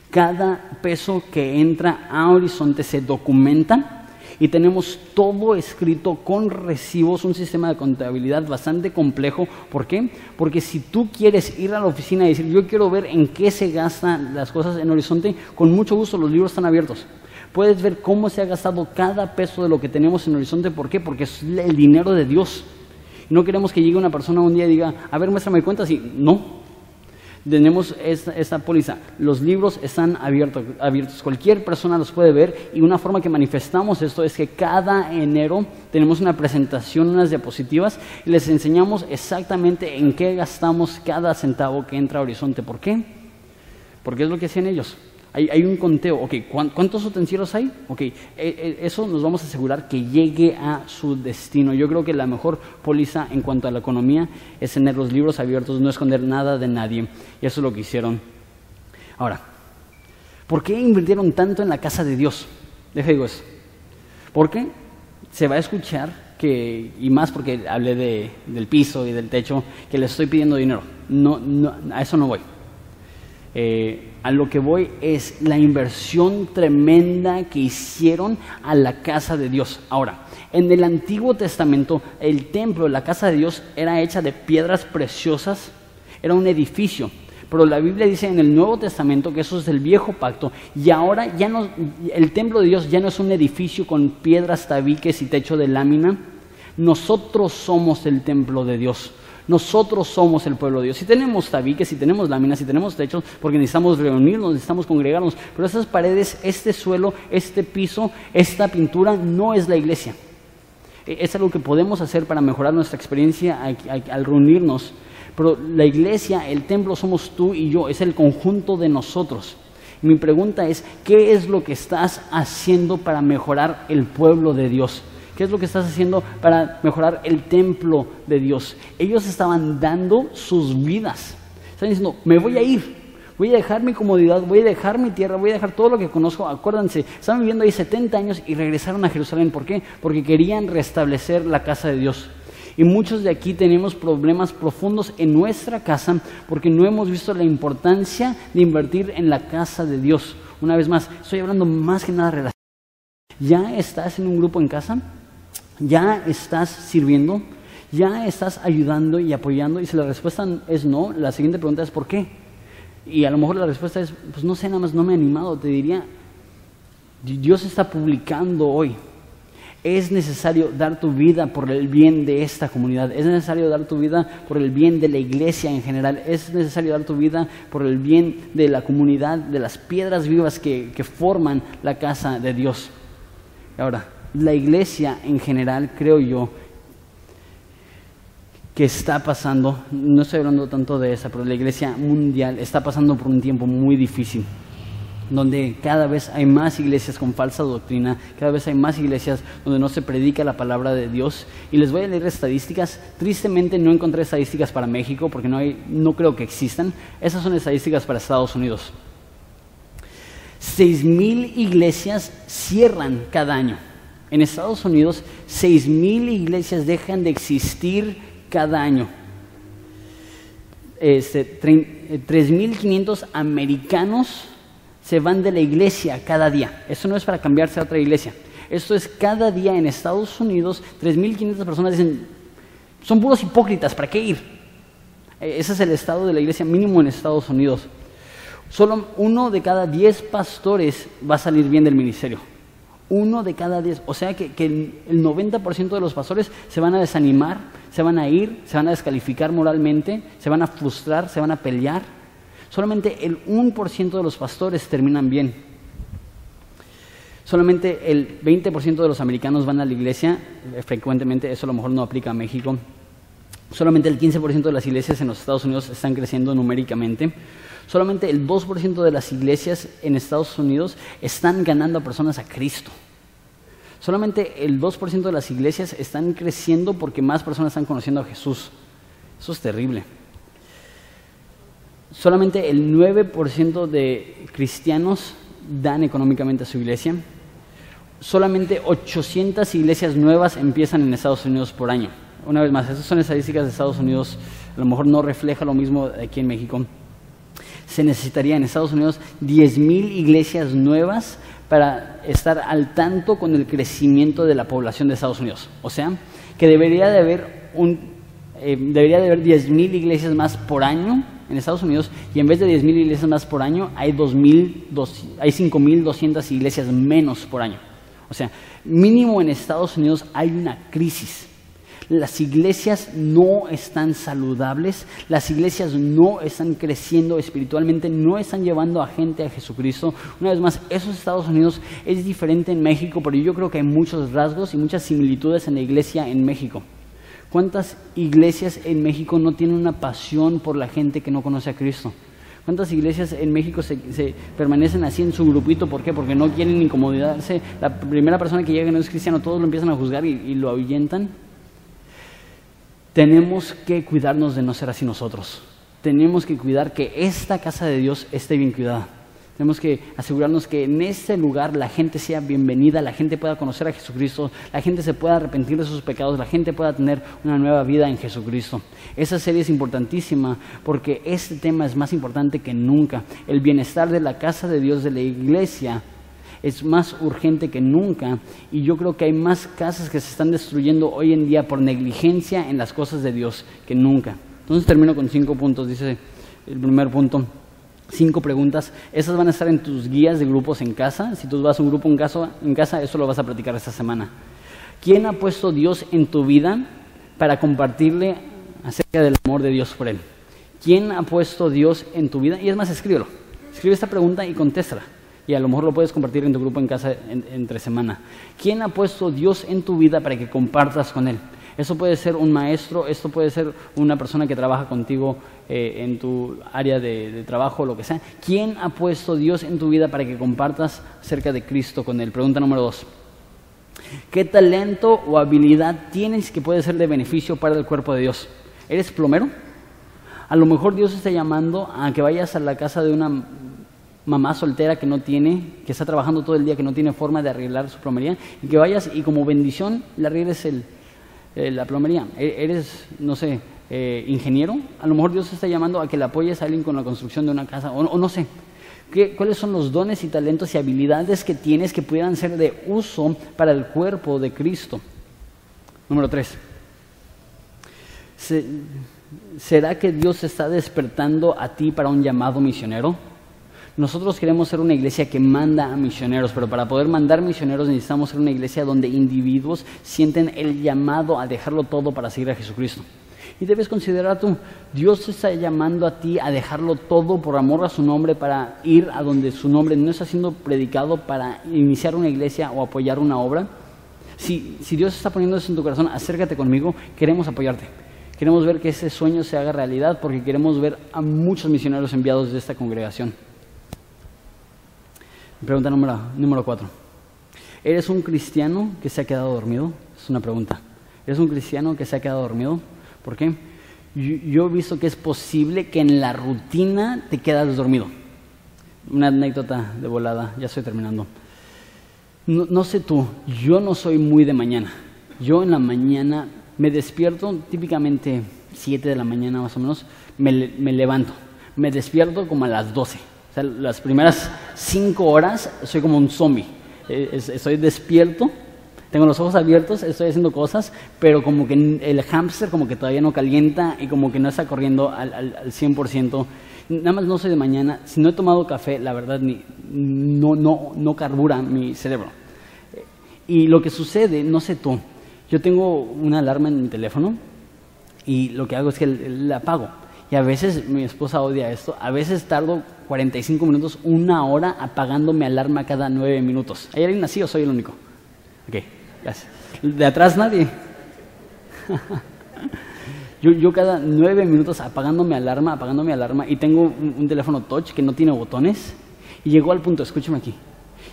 Cada peso que entra a Horizonte se documenta y tenemos todo escrito con recibos, un sistema de contabilidad bastante complejo. ¿Por qué? Porque si tú quieres ir a la oficina y decir, yo quiero ver en qué se gastan las cosas en Horizonte, con mucho gusto los libros están abiertos. Puedes ver cómo se ha gastado cada peso de lo que tenemos en Horizonte. ¿Por qué? Porque es el dinero de Dios. No queremos que llegue una persona un día y diga, a ver, muéstrame cuentas, y no. Tenemos esta póliza. Los libros están abiertos. Cualquier persona los puede ver y una forma que manifestamos esto es que cada enero tenemos una presentación, unas diapositivas y les enseñamos exactamente en qué gastamos cada centavo que entra a Horizonte. ¿Por qué? Porque es lo que hacían ellos. Hay un conteo. Ok, ¿cuántos utensilios hay? Ok, eso nos vamos a asegurar que llegue a su destino. Yo creo que la mejor póliza en cuanto a la economía es tener los libros abiertos, no esconder nada de nadie. Y eso es lo que hicieron. Ahora, ¿por qué invirtieron tanto en la casa de Dios? Les digo eso. Porque se va a escuchar que, y más porque hablé del piso y del techo, que les estoy pidiendo dinero. No, a eso no voy. A lo que voy es la inversión tremenda que hicieron a la casa de Dios. Ahora, en el Antiguo Testamento, el templo, la casa de Dios, era hecha de piedras preciosas, era un edificio. Pero la Biblia dice en el Nuevo Testamento que eso es del viejo pacto y ahora ya no, el templo de Dios ya no es un edificio con piedras, tabiques y techo de lámina. Nosotros somos el templo de Dios. Nosotros somos el pueblo de Dios. Si tenemos tabiques, si tenemos láminas, si tenemos techos, porque necesitamos reunirnos, necesitamos congregarnos. Pero esas paredes, este suelo, este piso, esta pintura no es la iglesia. Es algo que podemos hacer para mejorar nuestra experiencia al reunirnos. Pero la iglesia, el templo somos tú y yo, es el conjunto de nosotros. Mi pregunta es, ¿qué es lo que estás haciendo para mejorar el pueblo de Dios? ¿Qué es lo que estás haciendo para mejorar el templo de Dios? Ellos estaban dando sus vidas. Están diciendo, me voy a ir, voy a dejar mi comodidad, voy a dejar mi tierra, voy a dejar todo lo que conozco. Acuérdense, estaban viviendo ahí 70 años y regresaron a Jerusalén. ¿Por qué? Porque querían restablecer la casa de Dios. Y muchos de aquí tenemos problemas profundos en nuestra casa porque no hemos visto la importancia de invertir en la casa de Dios. Una vez más, estoy hablando más que nada de relación. ¿Ya estás en un grupo en casa? ¿Ya estás sirviendo? ¿Ya estás ayudando y apoyando? Y si la respuesta es no, la siguiente pregunta es ¿por qué? Y a lo mejor la respuesta es, pues no sé, nada más no me he animado. Te diría, Dios está publicando hoy. Es necesario dar tu vida por el bien de esta comunidad. Es necesario dar tu vida por el bien de la iglesia en general. Es necesario dar tu vida por el bien de la comunidad, de las piedras vivas que forman la casa de Dios. Ahora, la iglesia en general, creo yo, que está pasando, no estoy hablando tanto de esa, pero la iglesia mundial está pasando por un tiempo muy difícil, donde cada vez hay más iglesias con falsa doctrina, cada vez hay más iglesias donde no se predica la palabra de Dios. Y les voy a leer estadísticas. Tristemente no encontré estadísticas para México porque no creo que existan. Esas son estadísticas para Estados Unidos. 6,000 iglesias cierran cada año. En Estados Unidos, 6,000 iglesias dejan de existir cada año. 3,500 americanos se van de la iglesia cada día. Esto no es para cambiarse a otra iglesia. Esto es cada día en Estados Unidos. 3,500 personas dicen, son puros hipócritas, ¿para qué ir? Ese es el estado de la iglesia mínimo en Estados Unidos. Solo 1 de cada 10 pastores va a salir bien del ministerio. 1 de cada 10. O sea que el 90% de los pastores se van a desanimar, se van a ir, se van a descalificar moralmente, se van a frustrar, se van a pelear. Solamente el 1% de los pastores terminan bien. Solamente el 20% de los americanos van a la iglesia. Frecuentemente, eso a lo mejor no aplica a México. Solamente el 15% de las iglesias en los Estados Unidos están creciendo numéricamente. Solamente el 2% de las iglesias en Estados Unidos están ganando a personas a Cristo. Solamente el 2% de las iglesias están creciendo porque más personas están conociendo a Jesús. Eso es terrible. Solamente el 9% de cristianos dan económicamente a su iglesia. Solamente 800 iglesias nuevas empiezan en Estados Unidos por año. Una vez más, esas son estadísticas de Estados Unidos. A lo mejor no refleja lo mismo aquí en México. Se necesitaría en Estados Unidos 10,000 iglesias nuevas para estar al tanto con el crecimiento de la población de Estados Unidos. O sea, que debería de haber 10,000 iglesias más por año en Estados Unidos, y en vez de 10,000 iglesias más por año, hay 5,200 iglesias menos por año. O sea, mínimo en Estados Unidos hay una crisis. Las iglesias no están saludables, las iglesias no están creciendo espiritualmente, no están llevando a gente a Jesucristo. Una vez más, esos Estados Unidos es diferente en México, pero yo creo que hay muchos rasgos y muchas similitudes en la iglesia en México. ¿Cuántas iglesias en México no tienen una pasión por la gente que no conoce a Cristo? ¿Cuántas iglesias en México se permanecen así en su grupito? ¿Por qué? Porque no quieren incomodarse. La primera persona que llega y no es cristiano, todos lo empiezan a juzgar y lo ahuyentan. Tenemos que cuidarnos de no ser así nosotros. Tenemos que cuidar que esta casa de Dios esté bien cuidada. Tenemos que asegurarnos que en este lugar la gente sea bienvenida, la gente pueda conocer a Jesucristo, la gente se pueda arrepentir de sus pecados, la gente pueda tener una nueva vida en Jesucristo. Esa serie es importantísima porque este tema es más importante que nunca. El bienestar de la casa de Dios, de la iglesia, es más urgente que nunca, y yo creo que hay más casas que se están destruyendo hoy en día por negligencia en las cosas de Dios que nunca. Entonces termino con 5 puntos, dice el primer punto. 5 preguntas, esas van a estar en tus guías de grupos en casa. Si tú vas a un grupo en casa, eso lo vas a platicar esta semana. ¿Quién ha puesto Dios en tu vida para compartirle acerca del amor de Dios por Él? ¿Quién ha puesto Dios en tu vida? Y es más, escríbelo. Escribe esta pregunta y contéstala. Y a lo mejor lo puedes compartir en tu grupo en casa entre semana. ¿Quién ha puesto Dios en tu vida para que compartas con Él? Eso puede ser un maestro, esto puede ser una persona que trabaja contigo en tu área de trabajo, lo que sea. ¿Quién ha puesto Dios en tu vida para que compartas acerca de Cristo con Él? Pregunta número 2. ¿Qué talento o habilidad tienes que puede ser de beneficio para el cuerpo de Dios? ¿Eres plomero? A lo mejor Dios está llamando a que vayas a la casa de una mamá soltera que que está trabajando todo el día, que no tiene forma de arreglar su plomería, y que vayas y como bendición le arregles la plomería. Eres, no sé, ingeniero. A lo mejor Dios te está llamando a que le apoyes a alguien con la construcción de una casa, o no sé. ¿Cuáles son los dones y talentos y habilidades que tienes que pudieran ser de uso para el cuerpo de Cristo? Número 3. ¿Será que Dios te está despertando a ti para un llamado misionero? Nosotros queremos ser una iglesia que manda a misioneros, pero para poder mandar misioneros necesitamos ser una iglesia donde individuos sienten el llamado a dejarlo todo para seguir a Jesucristo. Y debes considerar tú, Dios te está llamando a ti a dejarlo todo por amor a su nombre para ir a donde su nombre no está siendo predicado, para iniciar una iglesia o apoyar una obra. Si Dios está poniendo eso en tu corazón, acércate conmigo, queremos apoyarte. Queremos ver que ese sueño se haga realidad porque queremos ver a muchos misioneros enviados de esta congregación. Pregunta número 4. ¿Eres un cristiano que se ha quedado dormido? Es una pregunta. ¿Eres un cristiano que se ha quedado dormido? ¿Por qué? Yo he visto que es posible que en la rutina te quedas dormido. Una anécdota de volada, ya estoy terminando. No sé tú, yo no soy muy de mañana. Yo en la mañana me despierto, típicamente 7 de la mañana más o menos, me levanto. Me despierto como a las 12. O sea, las primeras 5 horas soy como un zombie. Estoy despierto, tengo los ojos abiertos, estoy haciendo cosas, pero como que el hámster como que todavía no calienta y como que no está corriendo al 100%. Nada más no soy de mañana. Si no he tomado café, la verdad no carbura mi cerebro. Y lo que sucede, no sé tú, yo tengo una alarma en mi teléfono y lo que hago es que la apago. Y a veces, mi esposa odia esto, a veces tardo 45 minutos, 1 hora apagando mi alarma cada 9 minutos. ¿Hay alguien así o soy el único? Ok, gracias. ¿De atrás nadie? Yo cada 9 minutos apagando mi alarma, y tengo un teléfono touch que no tiene botones. Y llegó al punto, escúchame aquí,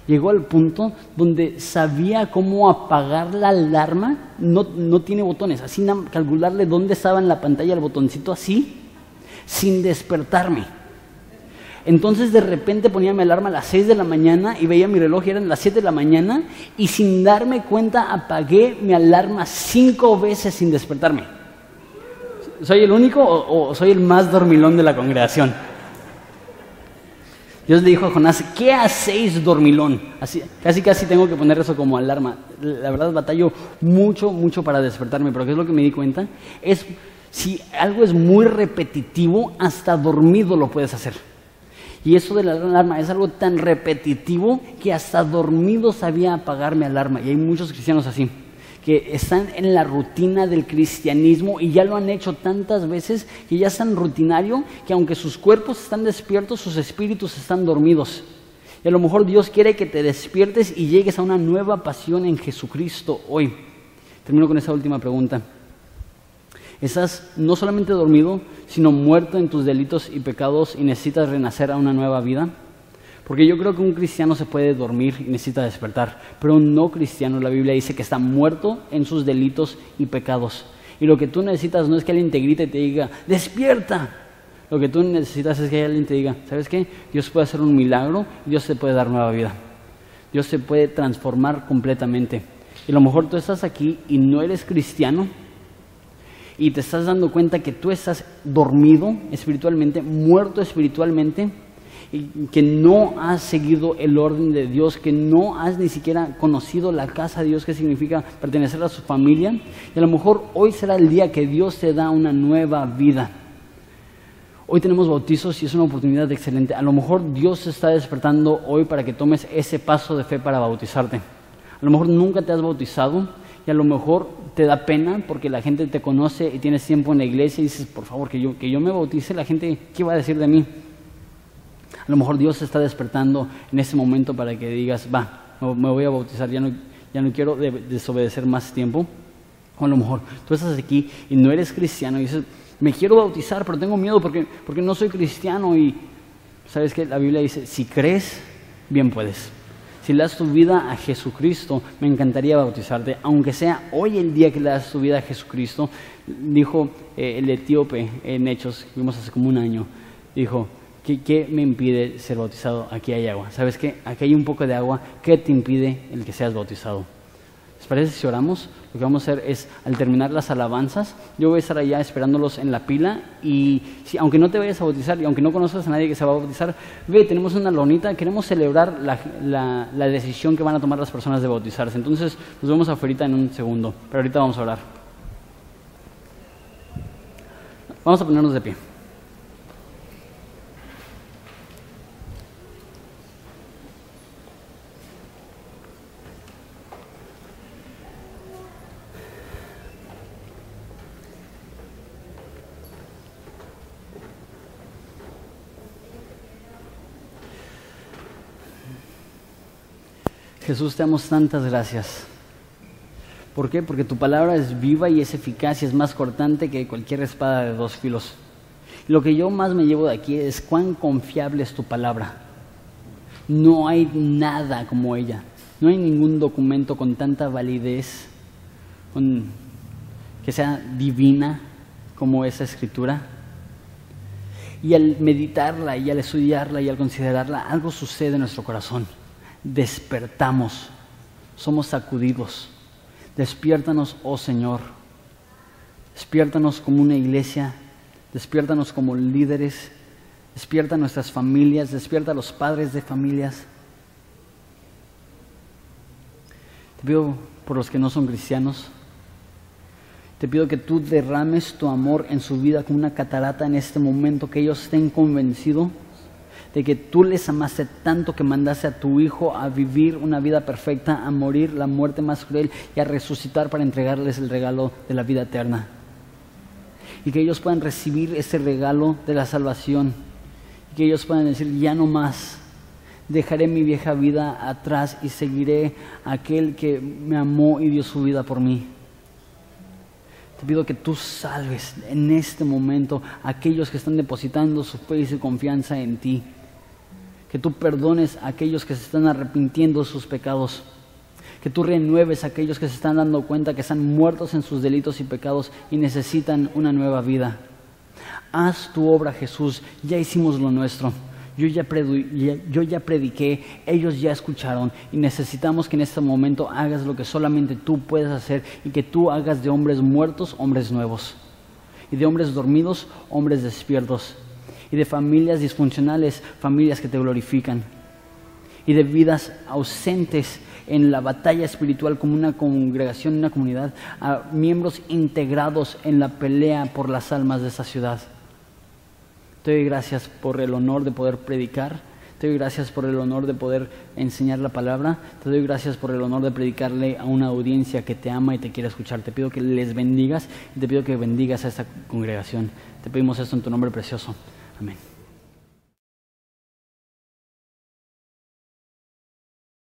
llegó al punto donde sabía cómo apagar la alarma, no tiene botones, así calcularle dónde estaba en la pantalla el botoncito así, sin despertarme. Entonces de repente ponía mi alarma a las 6 de la mañana y veía mi reloj y eran las 7 de la mañana y sin darme cuenta apagué mi alarma 5 veces sin despertarme. ¿Soy el único o soy el más dormilón de la congregación? Dios le dijo a Jonás, ¿qué hacéis, dormilón? Así, casi tengo que poner eso como alarma. La verdad batallo mucho para despertarme, pero ¿qué es lo que me di cuenta? Si algo es muy repetitivo, hasta dormido lo puedes hacer. Y eso de la alarma es algo tan repetitivo que hasta dormido sabía apagar mi alarma. Y hay muchos cristianos así, que están en la rutina del cristianismo y ya lo han hecho tantas veces que ya es tan rutinario que aunque sus cuerpos están despiertos, sus espíritus están dormidos. Y a lo mejor Dios quiere que te despiertes y llegues a una nueva pasión en Jesucristo hoy. Termino con esa última pregunta. ¿Estás no solamente dormido, sino muerto en tus delitos y pecados y necesitas renacer a una nueva vida? Porque yo creo que un cristiano se puede dormir y necesita despertar, pero un no cristiano, la Biblia dice que está muerto en sus delitos y pecados. Y lo que tú necesitas no es que alguien te grite y te diga, ¡despierta! Lo que tú necesitas es que alguien te diga, ¿sabes qué? Dios puede hacer un milagro, Dios te puede dar nueva vida. Dios te puede transformar completamente. Y a lo mejor tú estás aquí y no eres cristiano y te estás dando cuenta que tú estás dormido espiritualmente, muerto espiritualmente, y que no has seguido el orden de Dios, que no has ni siquiera conocido la casa de Dios, que significa pertenecer a su familia. Y a lo mejor hoy será el día que Dios te da una nueva vida. Hoy tenemos bautizos y es una oportunidad excelente. A lo mejor Dios te está despertando hoy para que tomes ese paso de fe para bautizarte. A lo mejor nunca te has bautizado y a lo mejor te da pena porque la gente te conoce y tienes tiempo en la iglesia y dices, por favor, que yo me bautice, la gente, ¿qué va a decir de mí? A lo mejor Dios te está despertando en ese momento para que digas, me voy a bautizar, ya no quiero desobedecer más tiempo. O a lo mejor tú estás aquí y no eres cristiano y dices, me quiero bautizar, pero tengo miedo porque no soy cristiano. Y ¿sabes qué? La Biblia dice, si crees, bien puedes. Si le das tu vida a Jesucristo, me encantaría bautizarte, aunque sea hoy el día que le das tu vida a Jesucristo. Dijo el etíope en Hechos, que vimos hace como un año, dijo, ¿qué me impide ser bautizado? Aquí hay agua. ¿Sabes qué? Aquí hay un poco de agua. ¿Qué te impide el que seas bautizado? ¿Les parece si oramos? Lo que vamos a hacer es, al terminar las alabanzas, yo voy a estar allá esperándolos en la pila y aunque no te vayas a bautizar y aunque no conozcas a nadie que se va a bautizar, tenemos una lonita, queremos celebrar la decisión que van a tomar las personas de bautizarse. Entonces nos vemos afuera en un segundo, pero ahorita vamos a orar. Vamos a ponernos de pie. Jesús, te damos tantas gracias. ¿Por qué? Porque tu palabra es viva y es eficaz y es más cortante que cualquier espada de dos filos. Lo que yo más me llevo de aquí es cuán confiable es tu palabra. No hay nada como ella. No hay ningún documento con tanta validez, que sea divina como esa escritura. Y al meditarla y al estudiarla y al considerarla, algo sucede en nuestro corazón. Despertamos, somos sacudidos. Despiértanos, oh Señor. Despiértanos como una iglesia, despiértanos como líderes, despierta a nuestras familias, despierta a los padres de familias. Te pido por los que no son cristianos, te pido que tú derrames tu amor en su vida como una catarata en este momento, que ellos estén convencidos de que tú les amaste tanto que mandaste a tu Hijo a vivir una vida perfecta, a morir la muerte más cruel y a resucitar para entregarles el regalo de la vida eterna. Y que ellos puedan recibir ese regalo de la salvación. Y que ellos puedan decir, ya no más, dejaré mi vieja vida atrás y seguiré a aquel que me amó y dio su vida por mí. Te pido que tú salves en este momento a aquellos que están depositando su fe y su confianza en ti. Que tú perdones a aquellos que se están arrepintiendo de sus pecados. Que tú renueves a aquellos que se están dando cuenta que están muertos en sus delitos y pecados y necesitan una nueva vida. Haz tu obra, Jesús. Ya hicimos lo nuestro. Yo ya prediqué, ellos ya escucharon y necesitamos que en este momento hagas lo que solamente tú puedes hacer y que tú hagas de hombres muertos, hombres nuevos. Y de hombres dormidos, hombres despiertos. Y de familias disfuncionales, familias que te glorifican. Y de vidas ausentes en la batalla espiritual como una congregación, una comunidad, a miembros integrados en la pelea por las almas de esta ciudad. Te doy gracias por el honor de poder predicar. Te doy gracias por el honor de poder enseñar la palabra. Te doy gracias por el honor de predicarle a una audiencia que te ama y te quiere escuchar. Te pido que les bendigas y te pido que bendigas a esta congregación. Te pedimos esto en tu nombre precioso. Amén.